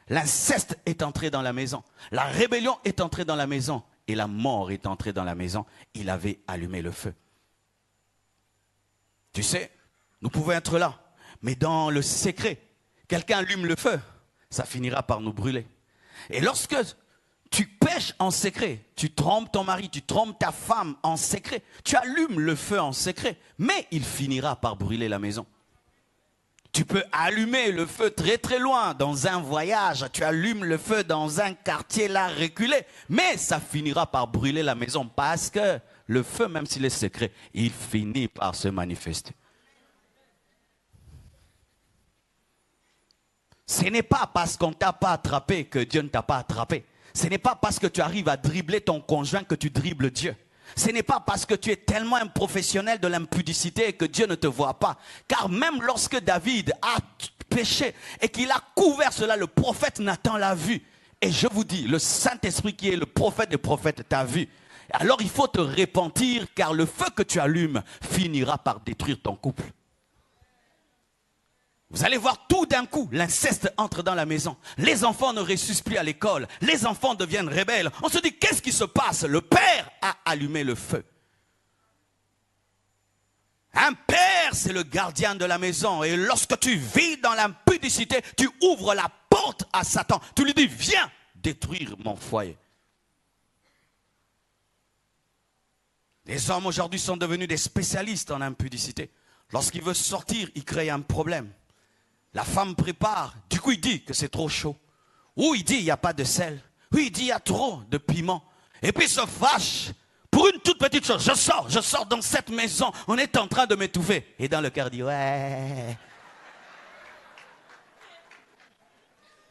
L'inceste est entré dans la maison. La rébellion est entrée dans la maison. Et la mort est entrée dans la maison. Il avait allumé le feu. Tu sais, nous pouvons être là. Mais dans le secret, quelqu'un allume le feu, ça finira par nous brûler. Et lorsque tu pêches en secret, tu trompes ton mari, tu trompes ta femme en secret, tu allumes le feu en secret, mais il finira par brûler la maison. Tu peux allumer le feu très très loin dans un voyage, tu allumes le feu dans un quartier là reculé, mais ça finira par brûler la maison parce que le feu, même s'il est secret, il finit par se manifester. Ce n'est pas parce qu'on ne t'a pas attrapé que Dieu ne t'a pas attrapé. Ce n'est pas parce que tu arrives à dribbler ton conjoint que tu dribbles Dieu. Ce n'est pas parce que tu es tellement un professionnel de l'impudicité que Dieu ne te voit pas. Car même lorsque David a péché et qu'il a couvert cela, le prophète Nathan l'a vu. Et je vous dis, le Saint-Esprit qui est le prophète des prophètes t'a vu. Alors il faut te repentir car le feu que tu allumes finira par détruire ton couple. Vous allez voir tout d'un coup, l'inceste entre dans la maison. Les enfants ne réussissent plus à l'école. Les enfants deviennent rebelles. On se dit, qu'est-ce qui se passe? Le père a allumé le feu. Un père, c'est le gardien de la maison. Et lorsque tu vis dans l'impudicité, tu ouvres la porte à Satan. Tu lui dis, viens détruire mon foyer. Les hommes aujourd'hui sont devenus des spécialistes en impudicité. Lorsqu'il veut sortir, il crée un problème. La femme prépare, du coup il dit que c'est trop chaud. Ou il dit il n'y a pas de sel. Ou il dit il y a trop de piment. Et puis il se fâche pour une toute petite chose. Je sors dans cette maison, on est en train de m'étouffer. Et dans le cœur il dit ouais.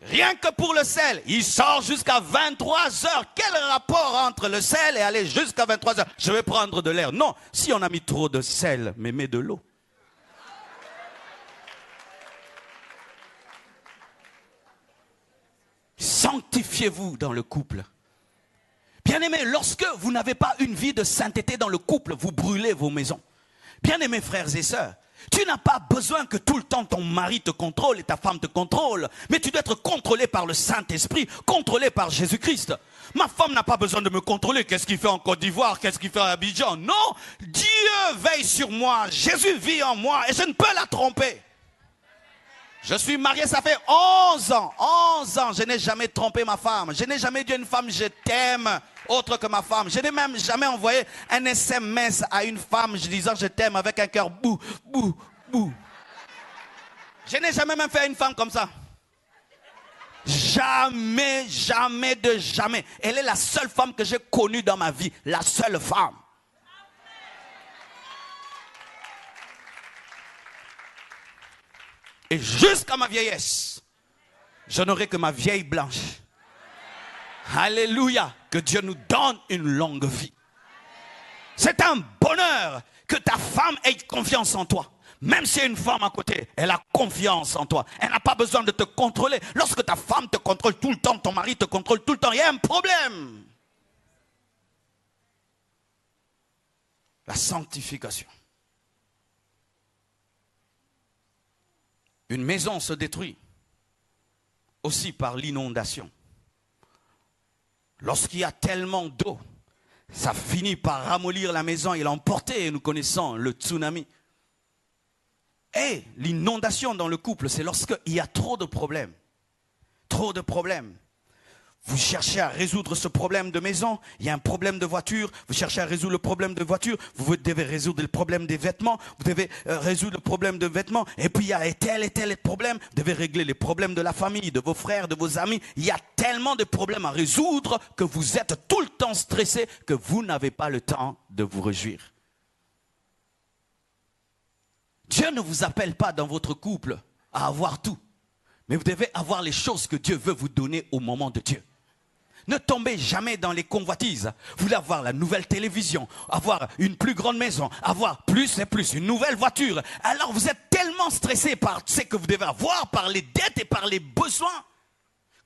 Rien que pour le sel, il sort jusqu'à 23h. Quel rapport entre le sel et aller jusqu'à 23h? Je vais prendre de l'air. Non, si on a mis trop de sel, mais mets de l'eau. Sanctifiez-vous dans le couple. Bien-aimés, lorsque vous n'avez pas une vie de sainteté dans le couple, vous brûlez vos maisons. Bien-aimés frères et sœurs, tu n'as pas besoin que tout le temps ton mari te contrôle et ta femme te contrôle, mais tu dois être contrôlé par le Saint-Esprit, contrôlé par Jésus-Christ. Ma femme n'a pas besoin de me contrôler. Qu'est-ce qu'il fait en Côte d'Ivoire? Qu'est-ce qu'il fait à Abidjan? Non, Dieu veille sur moi, Jésus vit en moi et je ne peux la tromper. Je suis marié, ça fait 11 ans. 11 ans, je n'ai jamais trompé ma femme. Je n'ai jamais dit à une femme, je t'aime, autre que ma femme. Je n'ai même jamais envoyé un SMS à une femme disant, je t'aime avec un cœur bou, bou, bou. Je n'ai jamais même fait à une femme comme ça. Jamais, jamais de jamais. Elle est la seule femme que j'ai connue dans ma vie. La seule femme. Et jusqu'à ma vieillesse, je n'aurai que ma vieille blanche. Alléluia. Que Dieu nous donne une longue vie. C'est un bonheur que ta femme ait confiance en toi. Même si y a une femme à côté, elle a confiance en toi. Elle n'a pas besoin de te contrôler. Lorsque ta femme te contrôle tout le temps, ton mari te contrôle tout le temps, il y a un problème. La sanctification. Une maison se détruit aussi par l'inondation. Lorsqu'il y a tellement d'eau, ça finit par ramollir la maison et l'emporter. Nous connaissons le tsunami. Et l'inondation dans le couple, c'est lorsqu'il y a trop de problèmes. Trop de problèmes. Vous cherchez à résoudre ce problème de maison, il y a un problème de voiture, vous cherchez à résoudre le problème de voiture, vous devez résoudre le problème des vêtements, vous devez résoudre le problème de vêtements, et puis il y a tel et tel problème, vous devez régler les problèmes de la famille, de vos frères, de vos amis. Il y a tellement de problèmes à résoudre que vous êtes tout le temps stressé, que vous n'avez pas le temps de vous réjouir. Dieu ne vous appelle pas dans votre couple à avoir tout, mais vous devez avoir les choses que Dieu veut vous donner au moment de Dieu. Ne tombez jamais dans les convoitises. Vous voulez avoir la nouvelle télévision, avoir une plus grande maison, avoir plus et plus, une nouvelle voiture. Alors vous êtes tellement stressé par ce que vous devez avoir, par les dettes et par les besoins,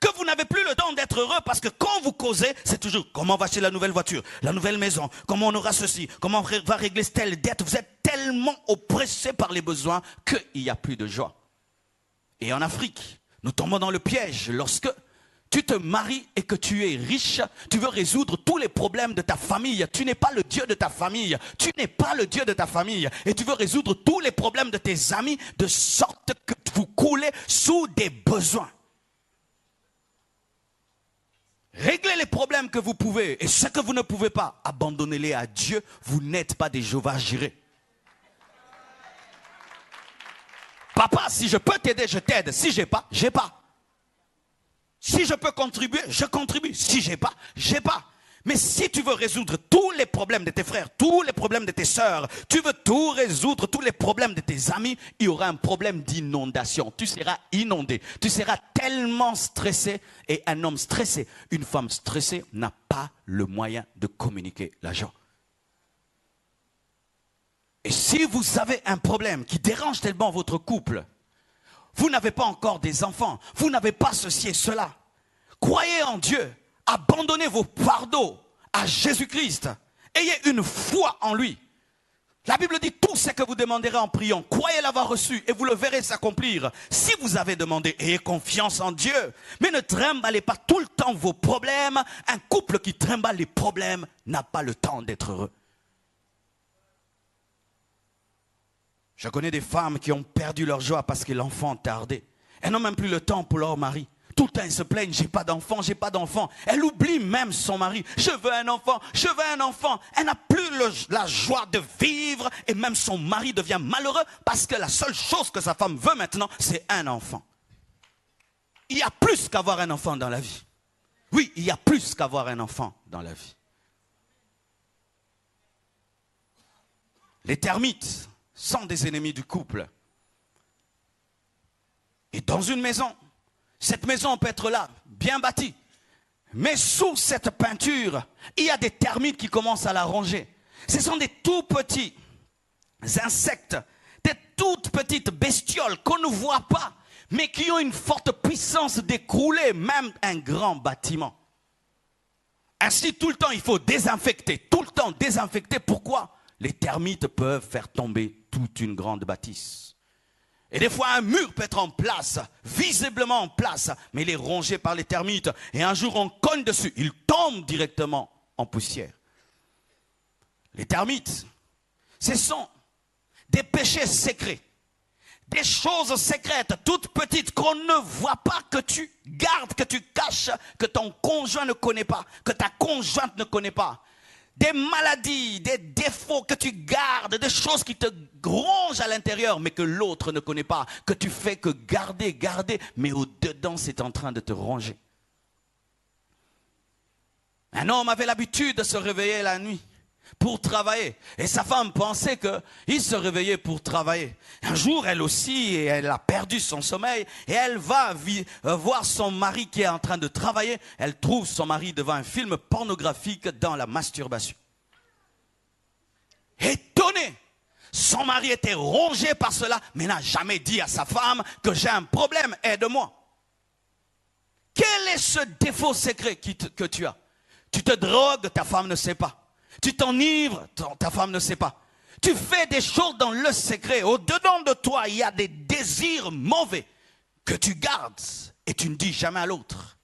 que vous n'avez plus le temps d'être heureux, parce que quand vous causez, c'est toujours comment on va acheter la nouvelle voiture, la nouvelle maison, comment on aura ceci, comment on va régler telle dette. Vous êtes tellement oppressé par les besoins qu'il n'y a plus de joie. Et en Afrique, nous tombons dans le piège lorsque tu te maries et que tu es riche, tu veux résoudre tous les problèmes de ta famille. Tu n'es pas le Dieu de ta famille. Tu n'es pas le Dieu de ta famille. Et tu veux résoudre tous les problèmes de tes amis de sorte que vous coulez sous des besoins. Réglez les problèmes que vous pouvez et ce que vous ne pouvez pas, abandonnez-les à Dieu. Vous n'êtes pas des Jéhovah-Jireh. Papa, si je peux t'aider, je t'aide. Si j'ai pas, j'ai pas. Si je peux contribuer, je contribue. Si j'ai pas, j'ai pas. Mais si tu veux résoudre tous les problèmes de tes frères, tous les problèmes de tes sœurs, tu veux tout résoudre, tous les problèmes de tes amis, il y aura un problème d'inondation. Tu seras inondé. Tu seras tellement stressé. Et un homme stressé, une femme stressée n'a pas le moyen de communiquer l'argent. Et si vous avez un problème qui dérange tellement votre couple, vous n'avez pas encore des enfants, vous n'avez pas ceci et cela, croyez en Dieu, abandonnez vos fardeaux à Jésus-Christ, ayez une foi en lui. La Bible dit tout ce que vous demanderez en priant, croyez l'avoir reçu et vous le verrez s'accomplir. Si vous avez demandé, ayez confiance en Dieu, mais ne trimballez pas tout le temps vos problèmes. Un couple qui trimballe les problèmes n'a pas le temps d'être heureux. Je connais des femmes qui ont perdu leur joie parce que l'enfant tardait. Elles n'ont même plus le temps pour leur mari. Tout le temps, elles se plaignent, j'ai pas d'enfant, j'ai pas d'enfant. Elle oublie même son mari. Je veux un enfant, je veux un enfant. Elle n'a plus la joie de vivre et même son mari devient malheureux parce que la seule chose que sa femme veut maintenant, c'est un enfant. Il y a plus qu'avoir un enfant dans la vie. Oui, il y a plus qu'avoir un enfant dans la vie. Les termites sont des ennemis du couple. Et dans une maison, cette maison peut être là, bien bâtie. Mais sous cette peinture, il y a des termites qui commencent à la ronger. Ce sont des tout petits insectes, des toutes petites bestioles qu'on ne voit pas, mais qui ont une forte puissance d'écrouler même un grand bâtiment. Ainsi, tout le temps, il faut désinfecter. Tout le temps, désinfecter. Pourquoi ? Les termites peuvent faire tomber toute une grande bâtisse. Et des fois, un mur peut être en place, visiblement en place, mais il est rongé par les termites. Et un jour, on cogne dessus, il tombe directement en poussière. Les termites, ce sont des péchés secrets, des choses secrètes, toutes petites, qu'on ne voit pas, que tu gardes, que tu caches, que ton conjoint ne connaît pas, que ta conjointe ne connaît pas. Des maladies, des défauts que tu gardes, des choses qui te rongent à l'intérieur, mais que l'autre ne connaît pas, que tu fais que garder, mais au-dedans, c'est en train de te ronger. Un homme avait l'habitude de se réveiller la nuit pour travailler. Et sa femme pensait qu'il se réveillait pour travailler. Un jour, elle aussi, elle a perdu son sommeil et elle va voir son mari qui est en train de travailler. Elle trouve son mari devant un film pornographique dans la masturbation. Étonné, son mari était rongé par cela, mais n'a jamais dit à sa femme que j'ai un problème, aide-moi. Quel est ce défaut secret que tu as? Tu te drogues, ta femme ne sait pas. Tu t'enivres, ta femme ne sait pas. Tu fais des choses dans le secret. Au-dedans de toi, il y a des désirs mauvais que tu gardes et tu ne dis jamais à l'autre.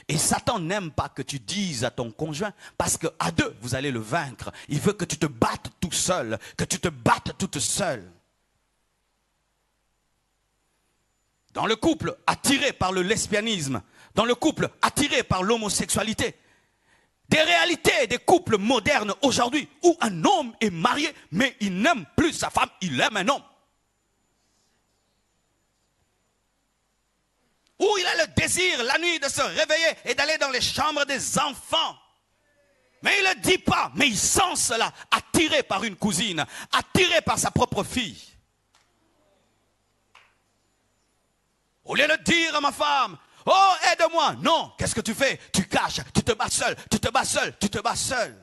Et Satan n'aime pas que tu dises à ton conjoint parce qu'à deux, vous allez le vaincre. Il veut que tu te battes tout seul, que tu te battes toute seule. Dans le couple, attiré par le lesbianisme, dans le couple attiré par l'homosexualité. Des réalités des couples modernes aujourd'hui où un homme est marié mais il n'aime plus sa femme, il aime un homme. Où il a le désir la nuit de se réveiller et d'aller dans les chambres des enfants. Mais il ne le dit pas, mais il sent cela, attiré par une cousine, attiré par sa propre fille. Au lieu de dire à ma femme, oh aide-moi, non, qu'est-ce que tu fais? Tu caches, tu te bats seul, tu te bats seul, tu te bats seul.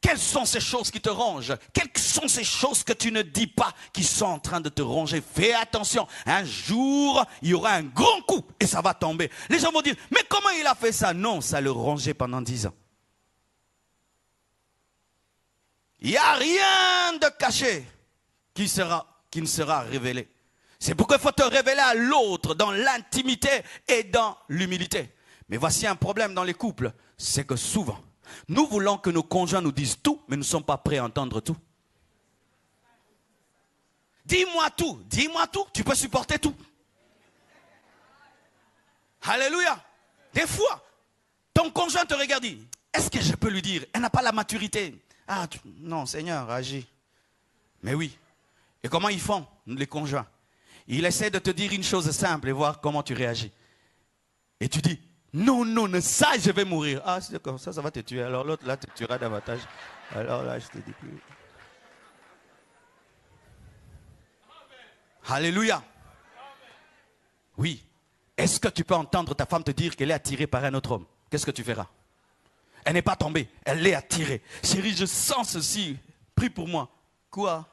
Quelles sont ces choses qui te rongent? Quelles sont ces choses que tu ne dis pas qui sont en train de te ronger? Fais attention, un jour, il y aura un grand coup et ça va tomber. Les gens vont dire, mais comment il a fait ça? Non, ça le rongeait pendant 10 ans. Il n'y a rien de caché qui ne sera révélé. C'est pourquoi il faut te révéler à l'autre dans l'intimité et dans l'humilité. Mais voici un problème dans les couples, c'est que souvent, nous voulons que nos conjoints nous disent tout, mais nous ne sommes pas prêts à entendre tout. Dis-moi tout, tu peux supporter tout. Alléluia. Des fois, ton conjoint te regarde, dit, est-ce que je peux lui dire? Elle n'a pas la maturité. Ah non, Seigneur, agis. Mais oui. Et comment ils font, les conjoints? Ils essaient de te dire une chose simple et voir comment tu réagis. Et tu dis, non, ça, je vais mourir. Ah, c'est d'accord, ça va te tuer. Alors l'autre, là, te tuera davantage. Alors là, je te dis plus. Alléluia. Oui. Est-ce que tu peux entendre ta femme te dire qu'elle est attirée par un autre homme? Qu'est-ce que tu feras? Elle n'est pas tombée, elle est attirée. Chérie, je sens ceci. Prie pour moi. Quoi?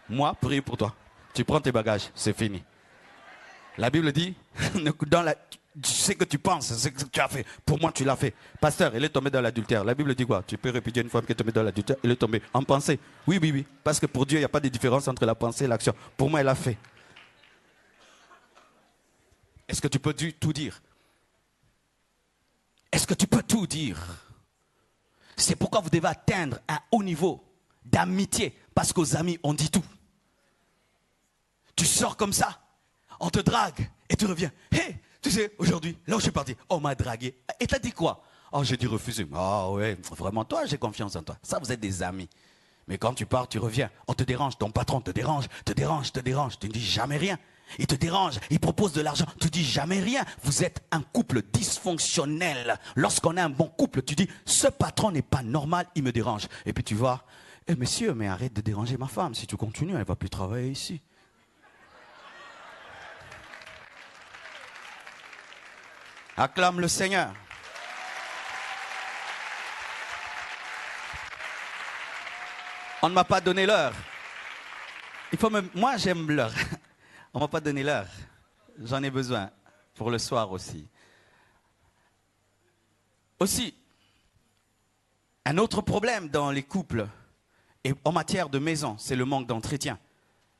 Moi, prie pour toi. Tu prends tes bagages, c'est fini. La Bible dit, tu sais que tu penses, c'est ce que tu as fait. Pour moi, tu l'as fait. Pasteur, elle est tombée dans l'adultère. La Bible dit quoi? Tu peux répudier une femme qui est tombée dans l'adultère, elle est tombée en pensée. Oui. Parce que pour Dieu, il n'y a pas de différence entre la pensée et l'action. Pour moi, elle a fait. Est-ce que tu peux tout dire? Est-ce que tu peux tout dire? C'est pourquoi vous devez atteindre un haut niveau d'amitié. Parce qu'aux amis, on dit tout. Tu sors comme ça, on te drague et tu reviens. Hé, tu sais, aujourd'hui, là où je suis parti, on m'a dragué. Et t'as dit quoi? Oh, j'ai dit refuser. Ah ouais, vraiment, toi, j'ai confiance en toi. Ça, vous êtes des amis. Mais quand tu pars, tu reviens. On te dérange, ton patron te dérange. Tu ne dis jamais rien. Il te dérange, il propose de l'argent, tu dis jamais rien. Vous êtes un couple dysfonctionnel. Lorsqu'on a un bon couple, tu dis, ce patron n'est pas normal, il me dérange. Et puis tu vois, monsieur, mais arrête de déranger ma femme. Si tu continues, elle ne va plus travailler ici. Acclame le Seigneur. On ne m'a pas donné l'heure. Moi, j'aime l'heure. On ne m'a pas donné l'heure. J'en ai besoin pour le soir aussi. Aussi, un autre problème dans les couples et en matière de maison, c'est le manque d'entretien.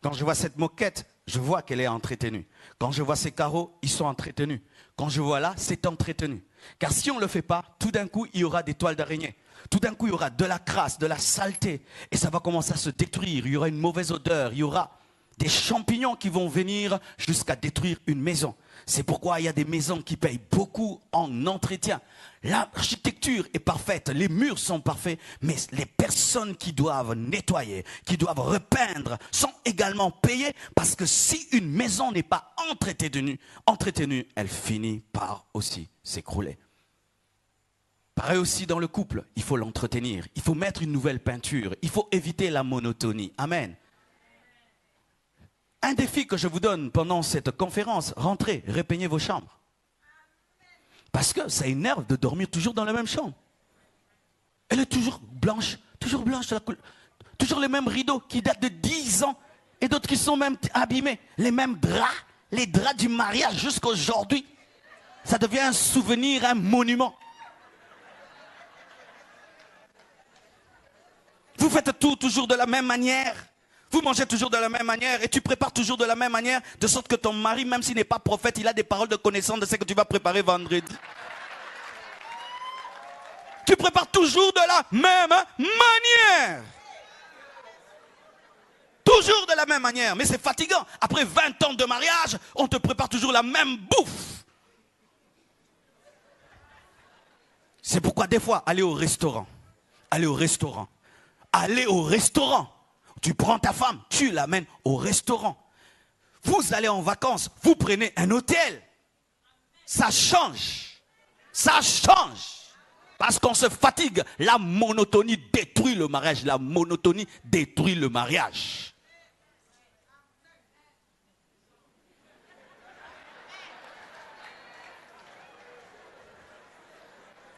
Quand je vois cette moquette, je vois qu'elle est entretenue. Quand je vois ces carreaux, ils sont entretenus. Quand je vois là, c'est entretenu. Car si on ne le fait pas, tout d'un coup, il y aura des toiles d'araignée. Tout d'un coup, il y aura de la crasse, de la saleté. Et ça va commencer à se détruire. Il y aura une mauvaise odeur. Il y aura des champignons qui vont venir jusqu'à détruire une maison. C'est pourquoi il y a des maisons qui payent beaucoup en entretien. L'architecture est parfaite, les murs sont parfaits, mais les personnes qui doivent nettoyer, qui doivent repeindre, sont également payées parce que si une maison n'est pas entretenue, elle finit par aussi s'écrouler. Pareil aussi dans le couple, il faut l'entretenir, il faut mettre une nouvelle peinture, il faut éviter la monotonie. Amen. Un défi que je vous donne pendant cette conférence, rentrez, repeignez vos chambres. Parce que ça énerve de dormir toujours dans la même chambre. Elle est toujours blanche, toujours les mêmes rideaux qui datent de 10 ans et d'autres qui sont même abîmés. Les mêmes draps, les draps du mariage jusqu'à aujourd'hui. Ça devient un souvenir, un monument. Vous faites tout toujours de la même manière. Vous mangez toujours de la même manière et tu prépares toujours de la même manière, de sorte que ton mari, même s'il n'est pas prophète, il a des paroles de connaissance de ce que tu vas préparer vendredi. Tu prépares toujours de la même manière. Toujours de la la même manière, mais c'est fatigant. Après 20 ans de mariage, on te prépare toujours la même bouffe. C'est pourquoi des fois, aller au restaurant, tu prends ta femme, tu l'amènes au restaurant. Vous allez en vacances, vous prenez un hôtel. Ça change. Ça change. Parce qu'on se fatigue. La monotonie détruit le mariage. La monotonie détruit le mariage.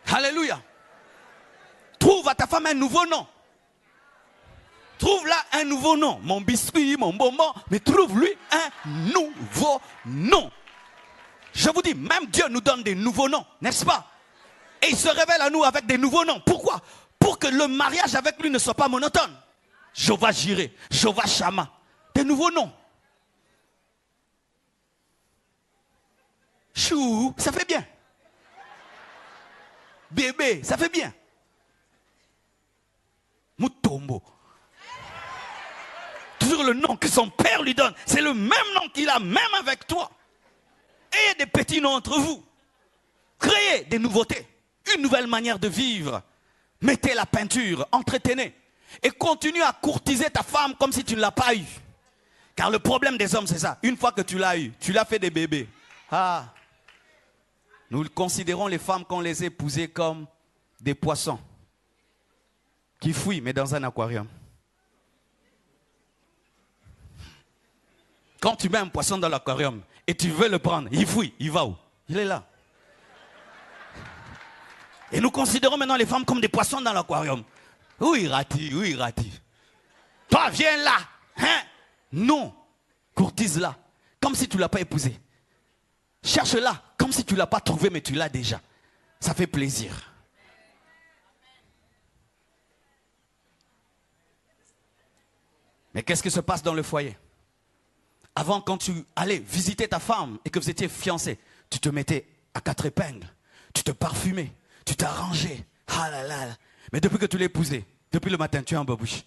Alléluia. Trouve à ta femme un nouveau nom. Trouve-là un nouveau nom. Mon biscuit, mon bonbon. Mais trouve-lui un nouveau nom. Je vous dis, même Dieu nous donne des nouveaux noms, n'est-ce pas? Et il se révèle à nous avec des nouveaux noms. Pourquoi? Pour que le mariage avec lui ne soit pas monotone. Jehovah Jireh, Jehovah Shammah. Des nouveaux noms. Chou, ça fait bien. Bébé, ça fait bien. Mutombo. Toujours le nom que son père lui donne. C'est le même nom qu'il a, même avec toi. Ayez des petits noms entre vous. Créez des nouveautés. Une nouvelle manière de vivre. Mettez la peinture, entretenez. Et continue à courtiser ta femme comme si tu ne l'as pas eu. Car le problème des hommes, c'est ça. Une fois que tu l'as eu, tu l'as fait des bébés. Ah. Nous considérons les femmes qu'on les a épousées comme des poissons. Qui fuient, mais dans un aquarium. Quand tu mets un poisson dans l'aquarium et tu veux le prendre, il fuit, il va où? Il est là. Et nous considérons maintenant les femmes comme des poissons dans l'aquarium. Où ira-t-il? Où ira-t-il? Toi, viens là. Hein? Non. Courtise-la. Comme si tu ne l'as pas épousée. Cherche-la. Comme si tu ne l'as pas trouvée, mais tu l'as déjà. Ça fait plaisir. Mais qu'est-ce qui se passe dans le foyer? Avant, quand tu allais visiter ta femme et que vous étiez fiancés, tu te mettais à 4 épingles. Tu te parfumais. Tu t'arrangeais. Ah là là. Mais depuis que tu l'as épousée, depuis le matin, tu es en babouche.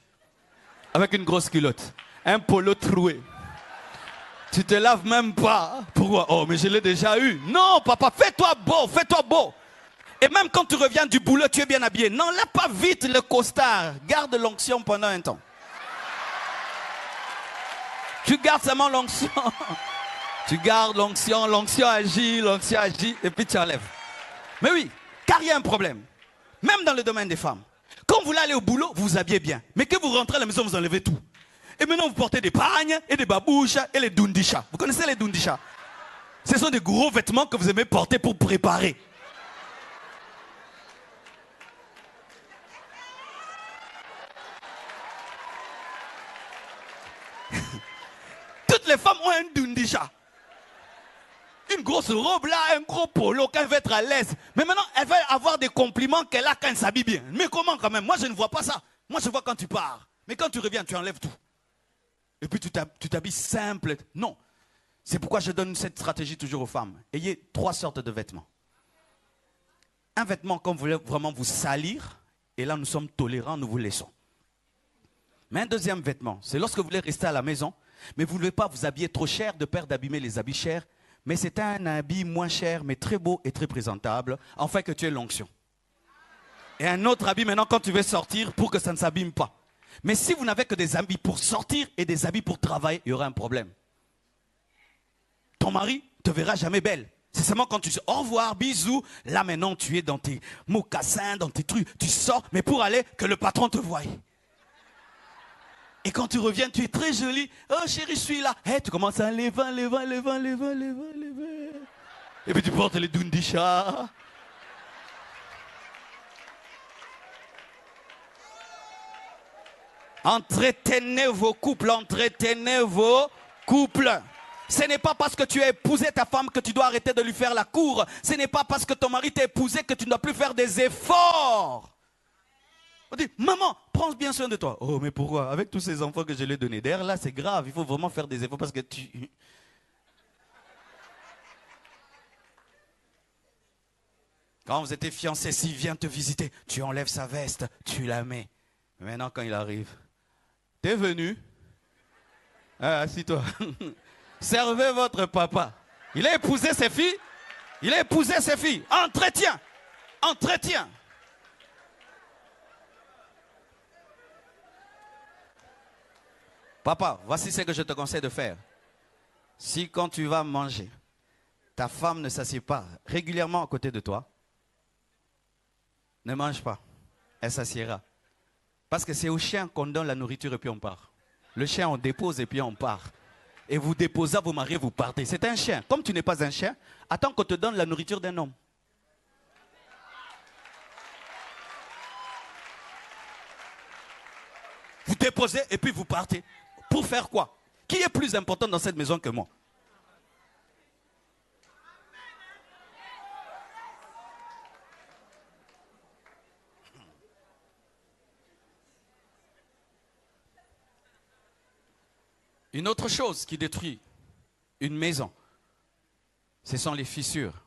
Avec une grosse culotte. Un polo troué. Tu te laves même pas. Pourquoi? Oh, mais je l'ai déjà eu. Non, papa, fais-toi beau, fais-toi beau. Et même quand tu reviens du boulot, tu es bien habillé. Non, lève pas vite le costard. Garde l'onction pendant un temps. Tu gardes seulement l'onction. Tu gardes l'onction, l'onction agit, et puis tu enlèves. Mais oui, car il y a un problème. Même dans le domaine des femmes. Quand vous allez au boulot, vous vous habillez bien. Mais que vous rentrez à la maison, vous enlevez tout. Et maintenant, vous portez des pagnes et des babouches et les dundisha. Vous connaissez les dundisha? Ce sont des gros vêtements que vous aimez porter pour préparer. Toutes les femmes ont un dundisha. Une grosse robe là, un gros polo, qu'elle veut être à l'aise. Mais maintenant, elle veut avoir des compliments qu'elle a quand elle s'habille bien. Mais comment quand même? Moi, je ne vois pas ça. Moi, je vois quand tu pars. Mais quand tu reviens, tu enlèves tout. Et puis, tu t'habilles simple. Non. C'est pourquoi je donne cette stratégie toujours aux femmes. Ayez 3 sortes de vêtements. Un vêtement quand vous voulez vraiment vous salir. Et là, nous sommes tolérants, nous vous laissons. Mais un deuxième vêtement, c'est lorsque vous voulez rester à la maison, mais vous ne voulez pas vous habiller trop cher, de peur d'abîmer les habits chers. Mais c'est un habit moins cher, mais très beau et très présentable, afin que tu aies l'onction. Et un autre habit maintenant quand tu veux sortir pour que ça ne s'abîme pas. Mais si vous n'avez que des habits pour sortir et des habits pour travailler, il y aura un problème. Ton mari ne te verra jamais belle. C'est seulement quand tu dis au revoir, bisous. Là maintenant tu es dans tes mocassins, dans tes trucs. Tu sors, mais pour aller que le patron te voie. Et quand tu reviens, tu es très jolie. Oh chérie, je suis là. Hey, tu commences à lever. Et puis tu portes les dundisha. Entretenez vos couples, Ce n'est pas parce que tu as épousé ta femme que tu dois arrêter de lui faire la cour. Ce n'est pas parce que ton mari t'a épousé que tu ne dois plus faire des efforts. On dit, maman, prends bien soin de toi. Oh, mais pourquoi? Avec tous ces enfants que je lui ai donnés d'air, là, c'est grave. Il faut vraiment faire des efforts parce que tu... Quand vous étiez fiancés, s'il vient te visiter, tu enlèves sa veste, tu la mets. Maintenant, quand il arrive, t'es venu? Assis-toi. Servez votre papa. Il a épousé ses filles. Il a épousé ses filles. Entretien. Entretien. Papa, voici ce que je te conseille de faire. Si quand tu vas manger, ta femme ne s'assied pas régulièrement à côté de toi, ne mange pas. Elle s'assiera. Parce que c'est au chien qu'on donne la nourriture et puis on part. Le chien, on dépose et puis on part. Et vous déposez, vous mariez, vous partez. C'est un chien. Comme tu n'es pas un chien, attends qu'on te donne la nourriture d'un homme. Vous déposez et puis vous partez. Pour faire quoi? Qui est plus important dans cette maison que moi? Une autre chose qui détruit une maison, ce sont les fissures.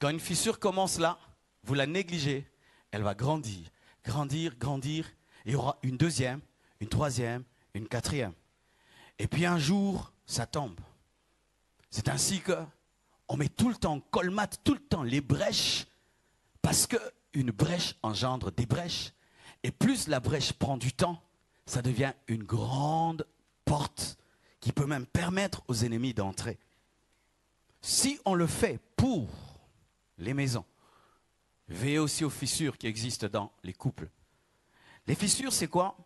Quand une fissure commence là, vous la négligez, elle va grandir, grandir, grandir. Il y aura une deuxième, une troisième, une quatrième. Et puis un jour, ça tombe. C'est ainsi qu'on met tout le temps, on colmate tout le temps les brèches, parce qu'une brèche engendre des brèches. Et plus la brèche prend du temps, ça devient une grande porte qui peut même permettre aux ennemis d'entrer. Si on le fait pour les maisons, veillez aussi aux fissures qui existent dans les couples. Les fissures, c'est quoi?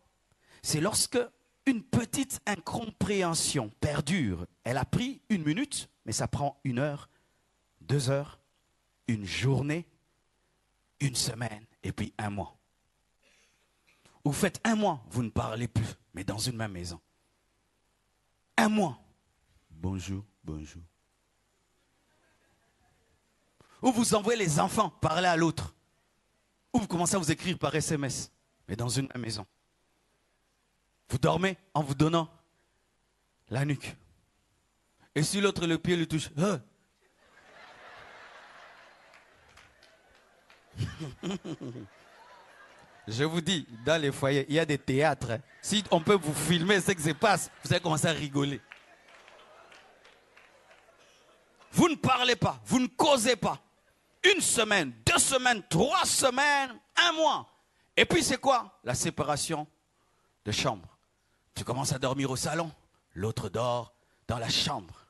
C'est lorsque une petite incompréhension perdure. Elle a pris 1 minute, mais ça prend 1 heure, 2 heures, 1 journée, 1 semaine et puis 1 mois. Vous faites 1 mois, vous ne parlez plus, mais dans une même maison. 1 mois. Bonjour, bonjour. Ou vous envoyez les enfants parler à l'autre. Ou vous commencez à vous écrire par SMS, mais dans une même maison. Vous dormez en vous donnant la nuque. Et si l'autre le pied le touche, Je vous dis, dans les foyers, il y a des théâtres. Si on peut vous filmer ce qui se passe, vous allez commencer à rigoler. Vous ne parlez pas, vous ne causez pas. 1 semaine, 2 semaines, 3 semaines, 1 mois. Et puis c'est quoi? La séparation de chambre. Tu commences à dormir au salon, l'autre dort dans la chambre.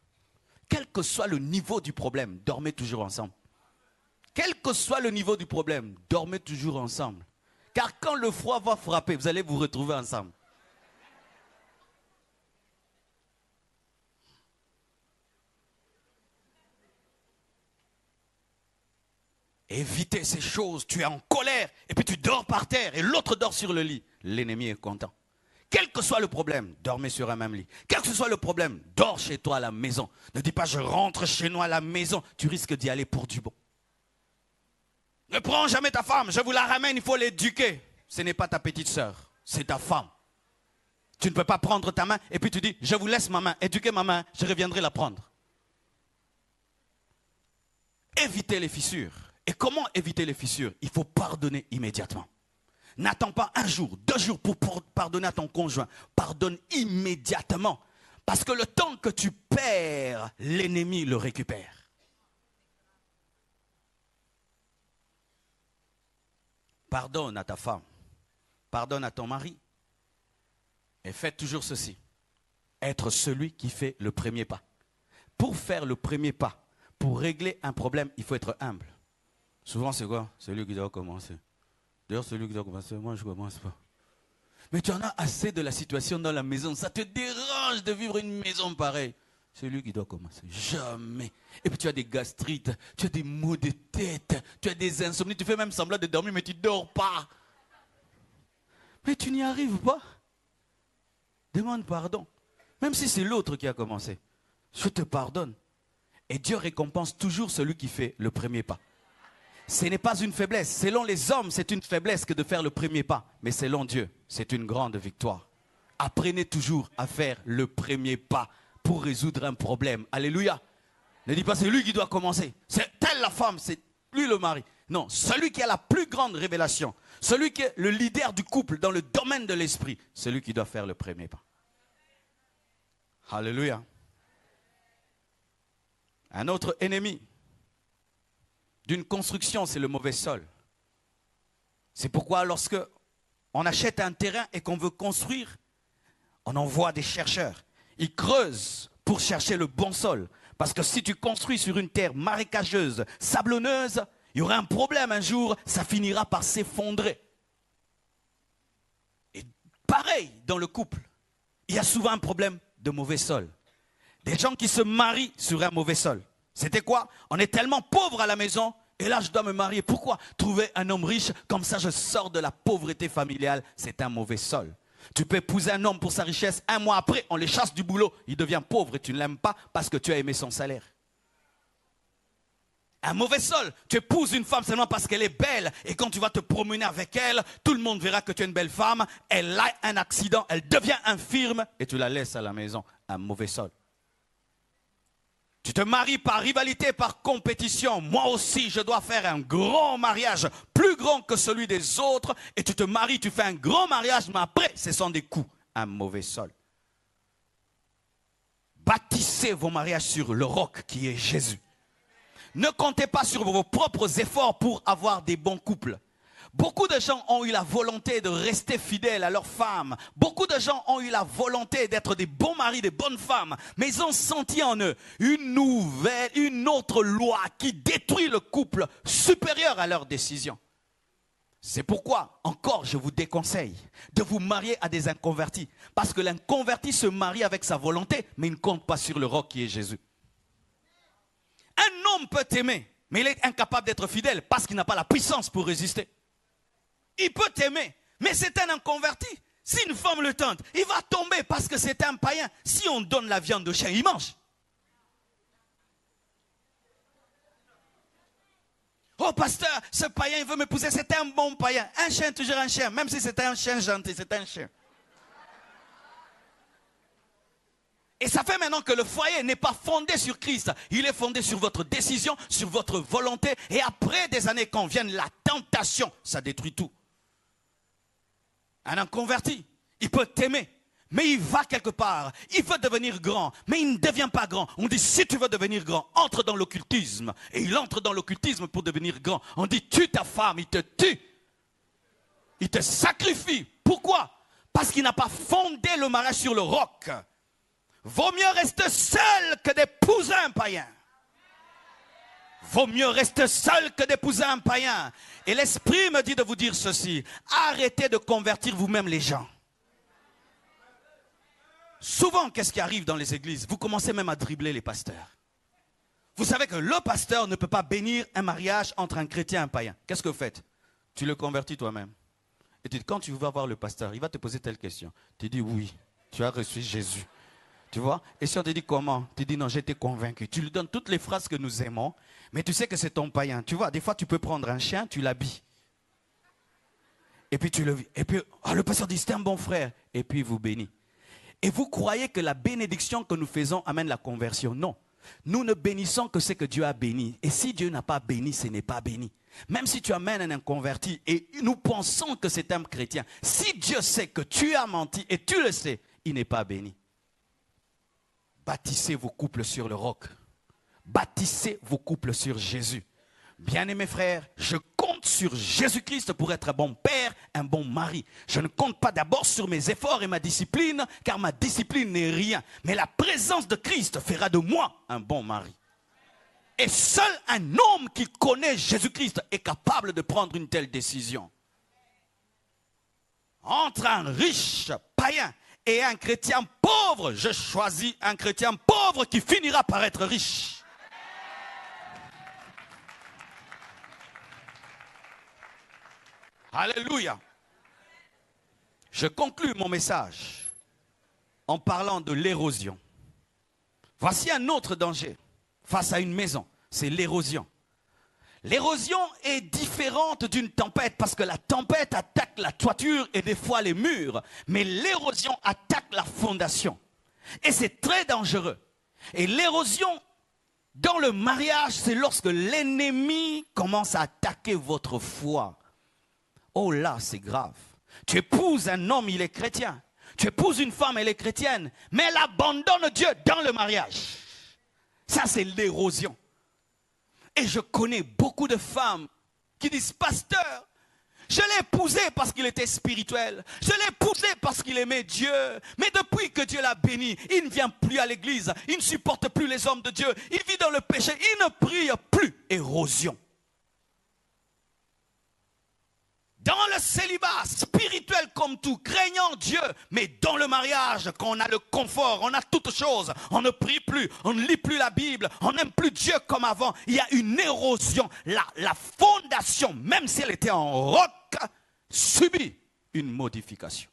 Quel que soit le niveau du problème, dormez toujours ensemble. Quel que soit le niveau du problème, dormez toujours ensemble. Car quand le froid va frapper, vous allez vous retrouver ensemble. Évitez ces choses, tu es en colère et puis tu dors par terre et l'autre dort sur le lit. L'ennemi est content. Quel que soit le problème, dormez sur un même lit. Quel que soit le problème, dors chez toi à la maison. Ne dis pas je rentre chez nous à la maison, tu risques d'y aller pour du bon. Ne prends jamais ta femme, je vous la ramène, il faut l'éduquer. Ce n'est pas ta petite sœur, c'est ta femme. Tu ne peux pas prendre ta main et puis tu dis je vous laisse ma main, éduquez ma main, je reviendrai la prendre. Évitez les fissures. Et comment éviter les fissures? Il faut pardonner immédiatement. N'attends pas 1 jour, 2 jours pour pardonner à ton conjoint. Pardonne immédiatement. Parce que le temps que tu perds, l'ennemi le récupère. Pardonne à ta femme. Pardonne à ton mari. Et faites toujours ceci. Être celui qui fait le premier pas. Pour faire le premier pas, pour régler un problème, il faut être humble. Souvent, c'est quoi? Celui qui doit commencer. D'ailleurs, celui qui doit commencer, moi, je ne commence pas. Mais tu en as assez de la situation dans la maison. Ça te dérange de vivre une maison pareille. Celui qui doit commencer. Jamais. Et puis, tu as des gastrites, tu as des maux de tête, tu as des insomnies. Tu fais même semblant de dormir, mais tu ne dors pas. Mais tu n'y arrives pas. Demande pardon. Même si c'est l'autre qui a commencé. Je te pardonne. Et Dieu récompense toujours celui qui fait le premier pas. Ce n'est pas une faiblesse. Selon les hommes, c'est une faiblesse que de faire le premier pas. Mais selon Dieu, c'est une grande victoire. Apprenez toujours à faire le premier pas pour résoudre un problème. Alléluia. Ne dis pas c'est lui qui doit commencer. C'est telle la femme, c'est lui le mari. Non, celui qui a la plus grande révélation, celui qui est le leader du couple dans le domaine de l'esprit, celui qui doit faire le premier pas. Alléluia. Un autre ennemi d'une construction, c'est le mauvais sol. C'est pourquoi lorsque on achète un terrain et qu'on veut construire, on envoie des chercheurs. Ils creusent pour chercher le bon sol. Parce que si tu construis sur une terre marécageuse, sablonneuse, il y aura un problème un jour, ça finira par s'effondrer. Et pareil dans le couple, il y a souvent un problème de mauvais sol. Des gens qui se marient sur un mauvais sol. C'était quoi? On est tellement pauvre à la maison, et là je dois me marier. Pourquoi? Trouver un homme riche, comme ça je sors de la pauvreté familiale, c'est un mauvais sol. Tu peux épouser un homme pour sa richesse, un mois après, on les chasse du boulot, il devient pauvre et tu ne l'aimes pas parce que tu as aimé son salaire. Un mauvais sol, tu épouses une femme seulement parce qu'elle est belle et quand tu vas te promener avec elle, tout le monde verra que tu es une belle femme, elle a un accident, elle devient infirme et tu la laisses à la maison. Un mauvais sol. Tu te maries par rivalité, par compétition. Moi aussi, je dois faire un grand mariage, plus grand que celui des autres. Et tu te maries, tu fais un grand mariage, mais après, ce sont des coups. Un mauvais sol. Bâtissez vos mariages sur le roc qui est Jésus. Ne comptez pas sur vos propres efforts pour avoir des bons couples. Beaucoup de gens ont eu la volonté de rester fidèles à leurs femmes. Beaucoup de gens ont eu la volonté d'être des bons maris, des bonnes femmes. Mais ils ont senti en eux une autre loi qui détruit le couple supérieur à leurs décisions. C'est pourquoi, encore, je vous déconseille de vous marier à des inconvertis. Parce que l'inconverti se marie avec sa volonté, mais il ne compte pas sur le roc qui est Jésus. Un homme peut t'aimer, mais il est incapable d'être fidèle parce qu'il n'a pas la puissance pour résister. Il peut t'aimer, mais c'est un inconverti. Si une femme le tente, il va tomber parce que c'est un païen. Si on donne la viande de chien, il mange. Oh pasteur, ce païen il veut m'épouser, c'est un bon païen. Un chien, toujours un chien, même si c'est un chien gentil, c'est un chien. Et ça fait maintenant que le foyer n'est pas fondé sur Christ. Il est fondé sur votre décision, sur votre volonté. Et après des années, quand vienne la tentation, ça détruit tout. Un inconverti, il peut t'aimer, mais il va quelque part. Il veut devenir grand, mais il ne devient pas grand. On dit, si tu veux devenir grand, entre dans l'occultisme. Et il entre dans l'occultisme pour devenir grand. On dit, tue ta femme, il te tue. Il te sacrifie. Pourquoi? Parce qu'il n'a pas fondé le mariage sur le roc. Vaut mieux rester seul que d'épouser un païen. Vaut mieux rester seul que d'épouser un païen. Et l'Esprit me dit de vous dire ceci. Arrêtez de convertir vous-même les gens. Souvent, qu'est-ce qui arrive dans les églises? Vous commencez même à dribbler les pasteurs. Vous savez que le pasteur ne peut pas bénir un mariage entre un chrétien et un païen. Qu'est-ce que vous faites? Tu le convertis toi-même. Et quand tu vas voir le pasteur, il va te poser telle question. Tu dis oui, tu as reçu Jésus. Tu vois? Et si on te dit comment? Tu dis non, j'étais convaincu. Tu lui donnes toutes les phrases que nous aimons, mais tu sais que c'est ton païen. Tu vois, des fois tu peux prendre un chien, tu l'habilles. Et puis le pasteur dit c'est un bon frère. Et puis il vous bénit. Et vous croyez que la bénédiction que nous faisons amène la conversion? Non. Nous ne bénissons que ce que Dieu a béni. Et si Dieu n'a pas béni, ce n'est pas béni. Même si tu amènes un inconverti et nous pensons que c'est un chrétien, si Dieu sait que tu as menti et tu le sais, il n'est pas béni. Bâtissez vos couples sur le roc. Bâtissez vos couples sur Jésus. Bien-aimés frères, je compte sur Jésus-Christ pour être un bon père, un bon mari. Je ne compte pas d'abord sur mes efforts et ma discipline, car ma discipline n'est rien. Mais la présence de Christ fera de moi un bon mari. Et seul un homme qui connaît Jésus-Christ est capable de prendre une telle décision. Entre un riche païen et un chrétien pauvre, je choisis un chrétien pauvre qui finira par être riche. Alléluia. Je conclus mon message en parlant de l'érosion. Voici un autre danger face à une maison, c'est l'érosion. L'érosion est différente d'une tempête parce que la tempête attaque la toiture et des fois les murs. Mais l'érosion attaque la fondation. Et c'est très dangereux. Et l'érosion dans le mariage, c'est lorsque l'ennemi commence à attaquer votre foi. Oh là, c'est grave. Tu épouses un homme, il est chrétien. Tu épouses une femme, elle est chrétienne, mais elle abandonne Dieu dans le mariage. Ça, c'est l'érosion. Et je connais beaucoup de femmes qui disent, pasteur, je l'ai épousé parce qu'il était spirituel. Je l'ai épousé parce qu'il aimait Dieu. Mais depuis que Dieu l'a béni, il ne vient plus à l'église. Il ne supporte plus les hommes de Dieu. Il vit dans le péché. Il ne prie plus. Érosion. Dans le célibat, spirituel comme tout, craignant Dieu, mais dans le mariage, quand on a le confort, on a toutes choses, on ne prie plus, on ne lit plus la Bible, on n'aime plus Dieu comme avant, il y a une érosion. La fondation, même si elle était en roc, subit une modification.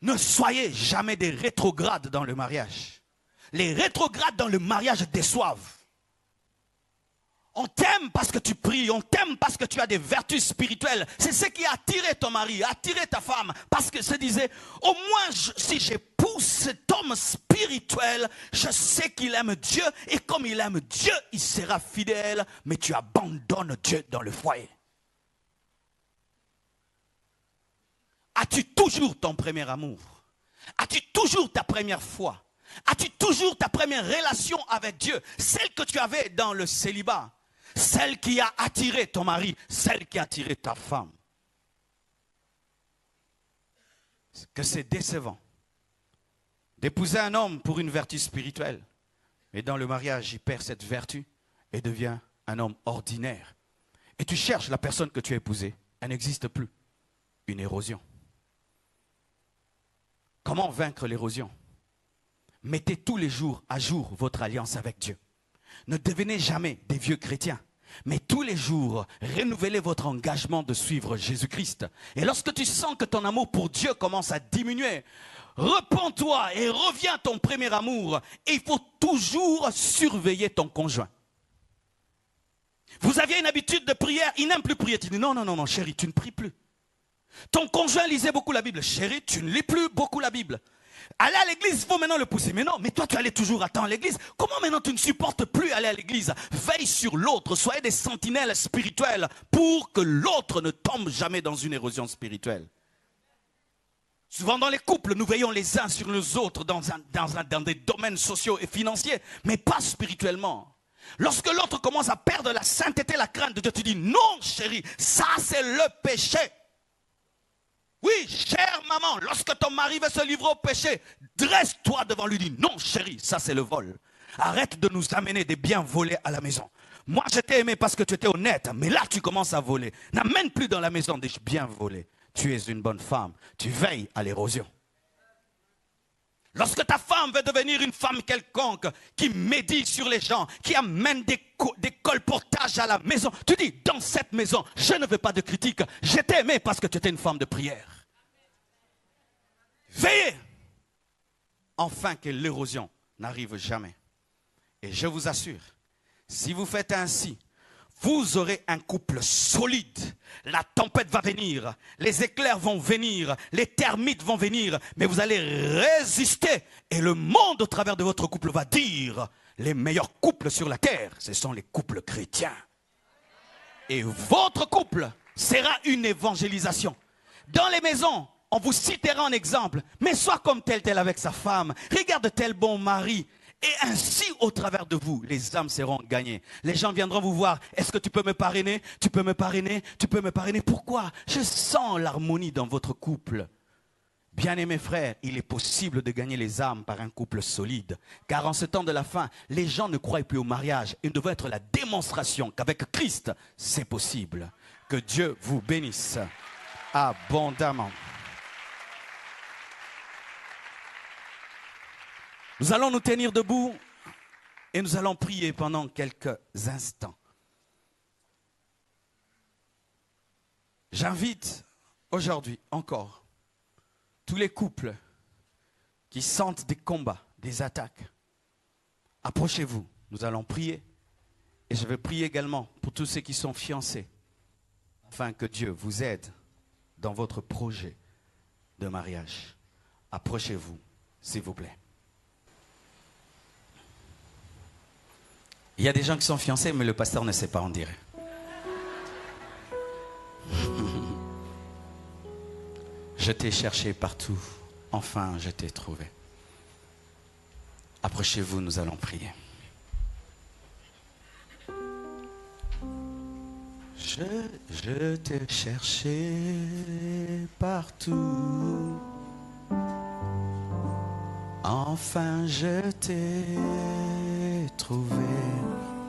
Ne soyez jamais des rétrogrades dans le mariage. Les rétrogrades dans le mariage déçoivent. On t'aime parce que tu pries, on t'aime parce que tu as des vertus spirituelles. C'est ce qui a attiré ton mari, attiré ta femme. Parce que se disait, au moins si j'épouse cet homme spirituel, je sais qu'il aime Dieu. Et comme il aime Dieu, il sera fidèle. Mais tu abandonnes Dieu dans le foyer. As-tu toujours ton premier amour? As-tu toujours ta première foi? As-tu toujours ta première relation avec Dieu? Celle que tu avais dans le célibat? Celle qui a attiré ton mari, celle qui a attiré ta femme. Que c'est décevant d'épouser un homme pour une vertu spirituelle. Mais dans le mariage, il perd cette vertu et devient un homme ordinaire. Et tu cherches la personne que tu as épousée. Elle n'existe plus. Une érosion. Comment vaincre l'érosion? Mettez tous les jours à jour votre alliance avec Dieu. Ne devenez jamais des vieux chrétiens, mais tous les jours, renouvelez votre engagement de suivre Jésus-Christ. Et lorsque tu sens que ton amour pour Dieu commence à diminuer, repens-toi et reviens à ton premier amour. Et il faut toujours surveiller ton conjoint. Vous aviez une habitude de prière, il n'aime plus prier. Tu dis non, chérie, tu ne pries plus. Ton conjoint lisait beaucoup la Bible. Chérie, tu ne lis plus beaucoup la Bible. Aller à l'église, il faut maintenant le pousser. Mais non, mais toi tu allais toujours à temps à l'église. Comment maintenant tu ne supportes plus aller à l'église? Veille sur l'autre, soyez des sentinelles spirituelles pour que l'autre ne tombe jamais dans une érosion spirituelle. Souvent dans les couples, nous veillons les uns sur les autres dans des domaines sociaux et financiers, mais pas spirituellement. Lorsque l'autre commence à perdre la sainteté, la crainte de Dieu, tu dis non chérie, ça c'est le péché. Oui, chère maman, lorsque ton mari veut se livrer au péché, dresse-toi devant lui, dis non chérie, ça c'est le vol. Arrête de nous amener des biens volés à la maison. Moi je t'ai aimé parce que tu étais honnête, mais là tu commences à voler. N'amène plus dans la maison des biens volés. Tu es une bonne femme, tu veilles à l'érosion. Lorsque ta femme veut devenir une femme quelconque, qui médit sur les gens, qui amène des colportages à la maison, tu dis, dans cette maison, je ne veux pas de critique, je t'ai aimé parce que tu étais une femme de prière. Veillez, afin que l'érosion n'arrive jamais. Et je vous assure, si vous faites ainsi, vous aurez un couple solide. La tempête va venir, les éclairs vont venir, les termites vont venir, mais vous allez résister. Et le monde au travers de votre couple va dire, les meilleurs couples sur la terre, ce sont les couples chrétiens. Et votre couple sera une évangélisation. Dans les maisons, on vous citera en exemple, mais sois comme tel avec sa femme, regarde tel bon mari. Et ainsi, au travers de vous, les âmes seront gagnées. Les gens viendront vous voir. Est-ce que tu peux me parrainer? Tu peux me parrainer? Tu peux me parrainer? Pourquoi? Je sens l'harmonie dans votre couple. Bien-aimés frères, il est possible de gagner les âmes par un couple solide. Car en ce temps de la fin, les gens ne croient plus au mariage. Il devrait être la démonstration qu'avec Christ, c'est possible. Que Dieu vous bénisse abondamment. Nous allons nous tenir debout et nous allons prier pendant quelques instants. J'invite aujourd'hui encore tous les couples qui sentent des combats, des attaques. Approchez-vous, nous allons prier. Et je vais prier également pour tous ceux qui sont fiancés, afin que Dieu vous aide dans votre projet de mariage. Approchez-vous, s'il vous plaît. Il y a des gens qui sont fiancés, mais le pasteur ne sait pas, on dirait. Je t'ai cherché partout. Enfin, je t'ai trouvé. Approchez-vous, nous allons prier. Je t'ai cherché partout. Enfin, je t'ai trouvé.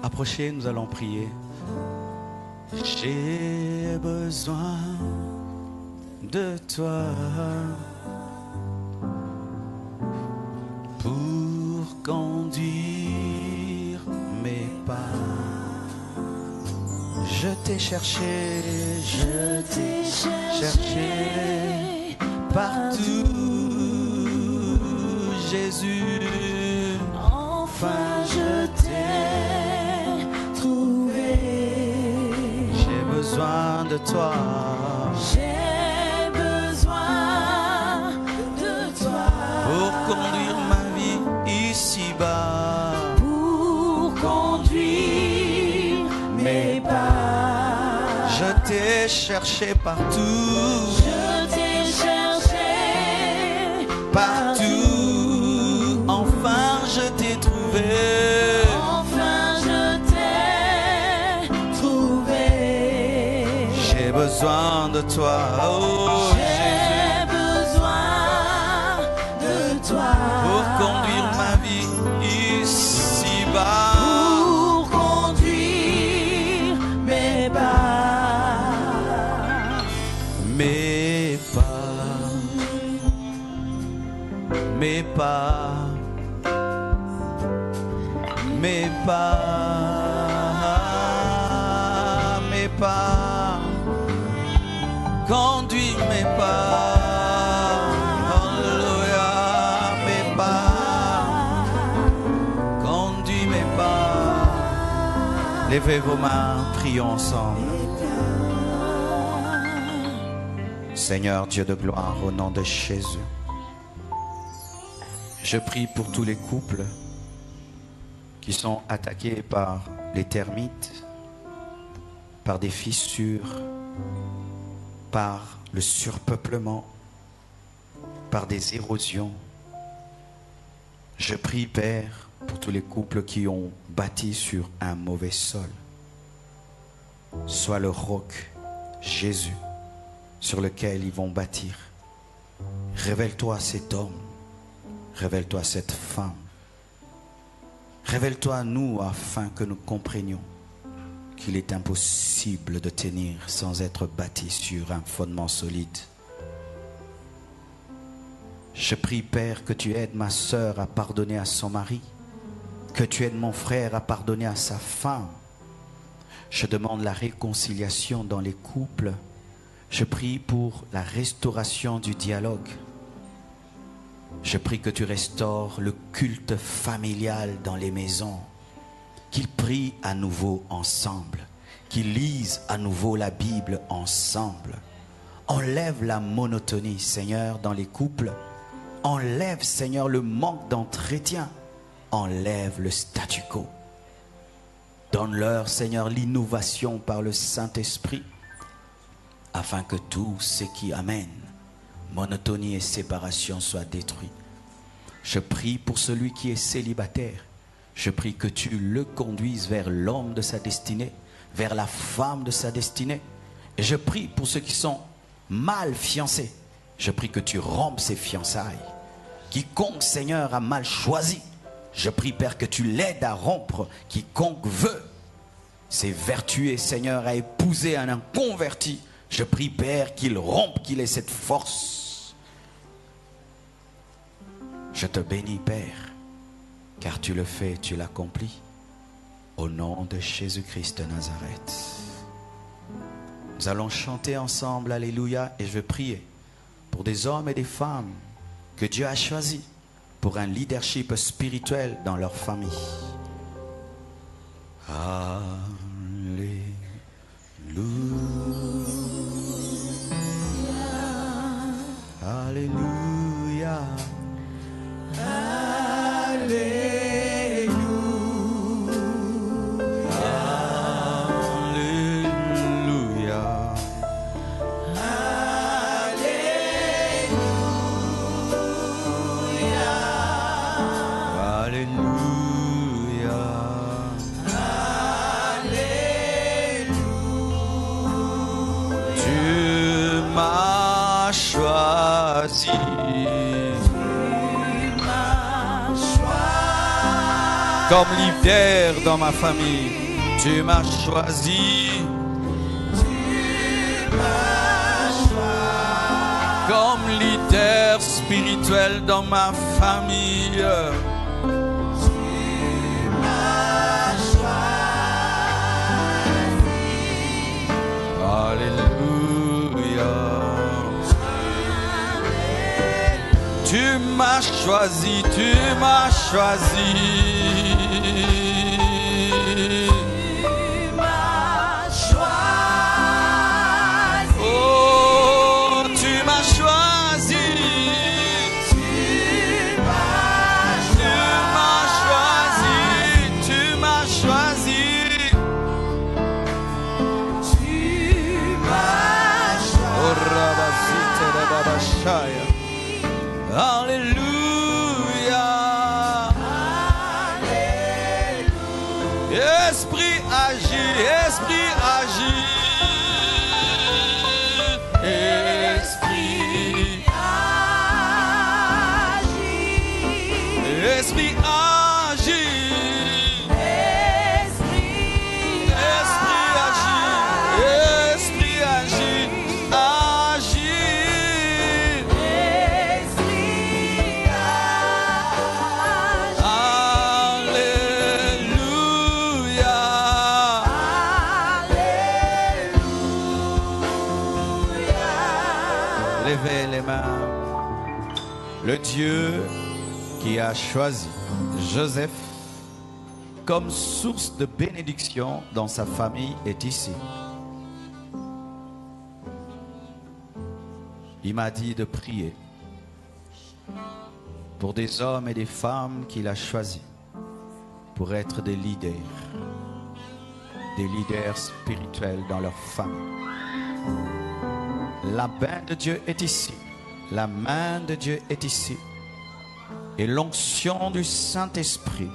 Approchez, nous allons prier. J'ai besoin de toi pour conduire mes pas. Je t'ai cherché partout, Jésus. Enfin, je t'ai trouvé. J'ai besoin de toi. J'ai besoin de toi Pour conduire ma vie ici-bas. pour conduire mes pas. Je t'ai cherché partout. Je t'ai cherché Partout. Enfin, je t'ai trouvé. Enfin, je t'ai trouvé. J'ai besoin de toi. Oh, J'ai besoin de toi pour conduire ma vie ici-bas. pour conduire mes pas. Mes pas, mes pas, mes pas, mes pas, conduis mes pas. Alléluia, mes pas, conduis mes pas. Levez vos mains, prions ensemble. Seigneur Dieu de gloire, au nom de Jésus, je prie pour tous les couples qui sont attaqués par les termites, par des fissures, par le surpeuplement, par des érosions. Je prie, Père, pour tous les couples qui ont bâti sur un mauvais sol. Sois le roc, Jésus, sur lequel ils vont bâtir. Révèle-toi à cet homme, révèle-toi à cette femme, révèle-toi à nous afin que nous comprenions qu'il est impossible de tenir sans être bâti sur un fondement solide. Je prie, Père, que tu aides ma sœur à pardonner à son mari, que tu aides mon frère à pardonner à sa femme. Je demande la réconciliation dans les couples. Je prie pour la restauration du dialogue. Je prie que tu restaures le culte familial dans les maisons. Qu'ils prient à nouveau ensemble. Qu'ils lisent à nouveau la Bible ensemble. Enlève la monotonie, Seigneur, dans les couples. Enlève, Seigneur, le manque d'entretien. Enlève le statu quo. Donne-leur, Seigneur, l'innovation par le Saint-Esprit, afin que tout ce qui amène monotonie et séparation soit détruit. Je prie pour celui qui est célibataire. Je prie que tu le conduises vers l'homme de sa destinée, vers la femme de sa destinée. Et je prie pour ceux qui sont mal fiancés. Je prie que tu rompes ces fiançailles. Quiconque, Seigneur, a mal choisi, je prie, Père, que tu l'aides à rompre. Quiconque veut s'évertuer, Seigneur, à épouser un inconverti, je prie, Père, qu'il rompe, qu'il ait cette force. Je te bénis, Père, car tu le fais, tu l'accomplis. Au nom de Jésus-Christ de Nazareth. Nous allons chanter ensemble, Alléluia, et je vais prier pour des hommes et des femmes que Dieu a choisis pour un leadership spirituel dans leur famille. Alléluia. Alléluia. Alléluia. Comme l'hiver dans ma famille, tu m'as choisi. Comme leader spirituel dans ma famille. Alléluia. Tu m'as choisi, tu m'as choisi. Alléluia. Esprit agit, esprit agit. Esprit agit. Esprit agit. Esprit agit. Esprit agit. Levez les mains. Le Dieu qui a choisi Joseph comme source de bénédiction dans sa famille est ici. Il m'a dit de prier pour des hommes et des femmes qu'il a choisis pour être des leaders spirituels dans leur famille. La main de Dieu est ici. La main de Dieu est ici. Et l'onction du Saint-Esprit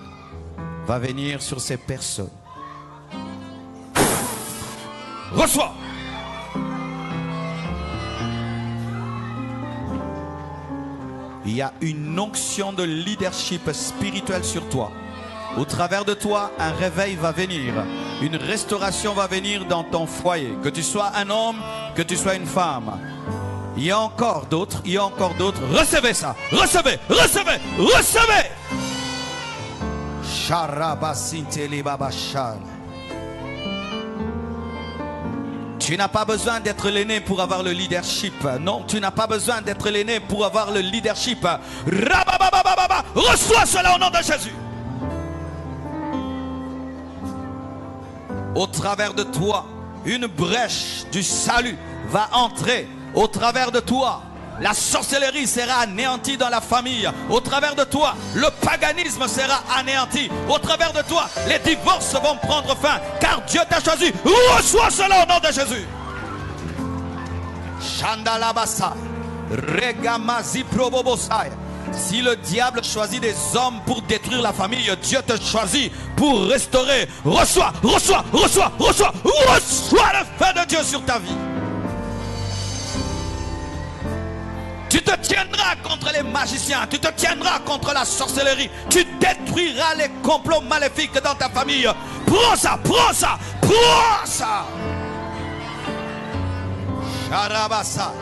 va venir sur ces personnes. Reçois. Il y a une onction de leadership spirituel sur toi. Au travers de toi, un réveil va venir. Une restauration va venir dans ton foyer. Que tu sois un homme, que tu sois une femme. Il y a encore d'autres, il y a encore d'autres. Recevez ça. Recevez, recevez, recevez. Tu n'as pas besoin d'être l'aîné pour avoir le leadership. Non, tu n'as pas besoin d'être l'aîné pour avoir le leadership. Reçois cela au nom de Jésus. Au travers de toi, une brèche du salut va entrer. Au travers de toi, la sorcellerie sera anéantie dans la famille. Au travers de toi, le paganisme sera anéanti. Au travers de toi, les divorces vont prendre fin. Car Dieu t'a choisi. Reçois cela au nom de Jésus. Chandalabasa, Regamazi Probobosai. Si le diable choisit des hommes pour détruire la famille, Dieu te choisit pour restaurer. Reçois, reçois, reçois, reçois, reçois le feu de Dieu sur ta vie. Tu te tiendras contre les magiciens, tu te tiendras contre la sorcellerie, tu détruiras les complots maléfiques dans ta famille. Prends ça, prends ça, prends ça. Charabasa.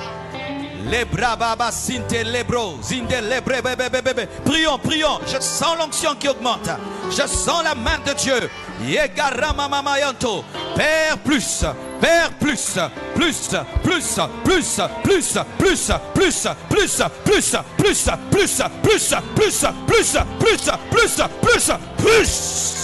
Les brababa sinte lebro zinde lebre bebe bebe. Prions, prions. Je sens l'onction qui augmente. Je sens la main de Dieu. Yegarama mamayanto. Père plus. Père plus. Plus. Plus. Plus. Plus. Plus. Plus. Plus. Plus. Plus. Plus. Plus. Plus. Plus. Plus. Plus. Plus. Plus.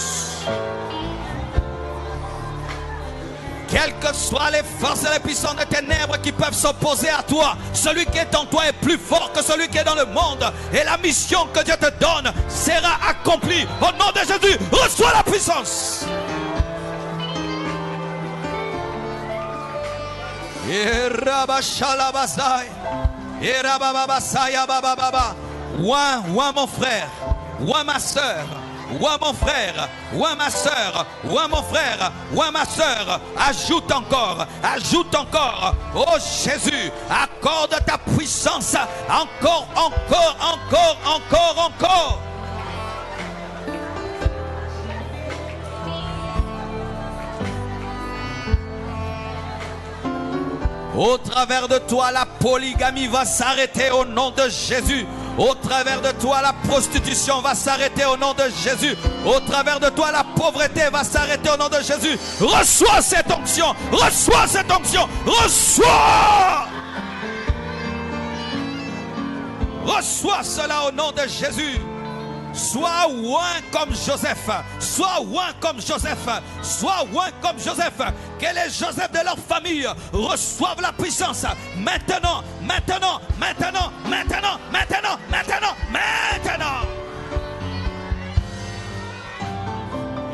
Quelles que soient les forces et les puissances de ténèbres qui peuvent s'opposer à toi, celui qui est en toi est plus fort que celui qui est dans le monde. Et la mission que Dieu te donne sera accomplie. Au nom de Jésus, reçois la puissance. Ouin, ouin mon frère, ouin ma soeur, ou à mon frère, ou à ma soeur, ou à mon frère, ou à ma soeur. Ajoute encore, ajoute encore. Oh Jésus, accorde ta puissance. Encore, encore, encore, encore, encore. Au travers de toi, la polygamie va s'arrêter au nom de Jésus. Au travers de toi, la prostitution va s'arrêter au nom de Jésus. Au travers de toi, la pauvreté va s'arrêter au nom de Jésus. Reçois cette onction. Reçois cette onction. Reçois. Reçois cela au nom de Jésus. Sois oint comme Joseph. Sois oint comme Joseph. Sois oint comme Joseph. Que les Joseph de leur famille reçoivent la puissance. Maintenant, maintenant, maintenant, maintenant, maintenant, maintenant, maintenant.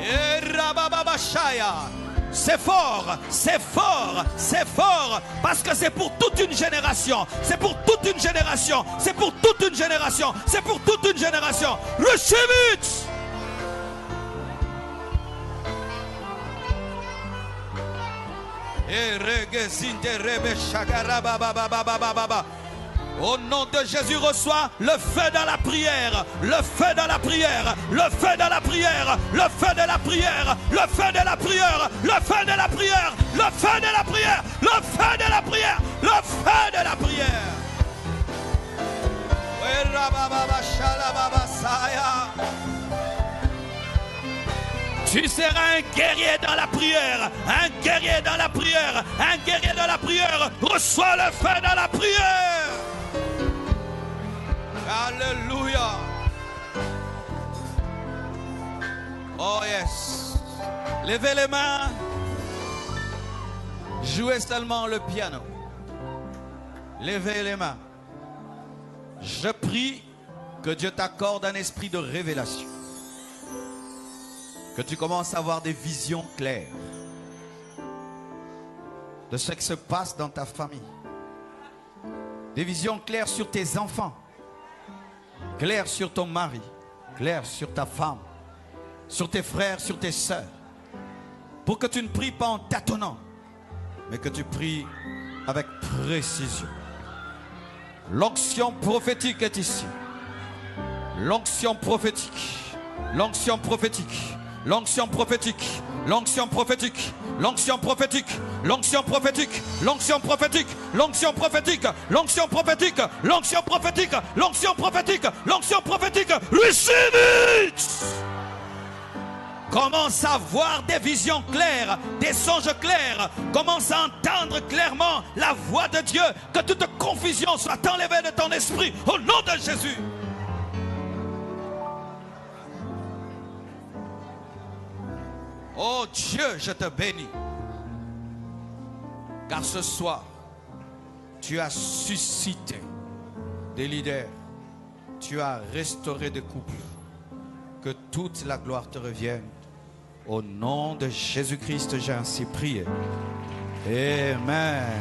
Et Rabababashaya. C'est fort, c'est fort, c'est fort, parce que c'est pour toute une génération, c'est pour toute une génération, c'est pour toute une génération, c'est pour toute une génération. Receive it. Au nom de Jésus, reçois le feu dans la prière, le feu dans la prière, le feu dans la prière, le feu de la prière, le feu de la prière, le feu de la prière, le feu de la prière, le feu de la prière, le feu de la prière. Tu seras un guerrier dans la prière, un guerrier dans la prière, un guerrier dans la prière. Reçois le feu dans la prière. Alléluia. Oh yes. Levez les mains. Jouez seulement le piano. Levez les mains. Je prie que Dieu t'accorde un esprit de révélation. Que tu commences à avoir des visions claires de ce qui se passe dans ta famille. Des visions claires sur tes enfants. Claires sur ton mari. Claires sur ta femme. Sur tes frères, sur tes sœurs. Pour que tu ne pries pas en tâtonnant, mais que tu pries avec précision. L'onction prophétique est ici. L'onction prophétique. L'onction prophétique. L'onction prophétique, l'onction prophétique, l'onction prophétique, l'onction prophétique, l'onction prophétique, l'onction prophétique, l'onction prophétique, l'onction prophétique, l'onction prophétique, l'onction prophétique. Receive it! Commence à voir des visions claires, des songes clairs. Commence à entendre clairement la voix de Dieu. Que toute confusion soit enlevée de ton esprit au nom de Jésus. Oh Dieu, je te bénis. Car ce soir, tu as suscité des leaders. Tu as restauré des couples. Que toute la gloire te revienne. Au nom de Jésus-Christ, j'ai ainsi prié. Amen.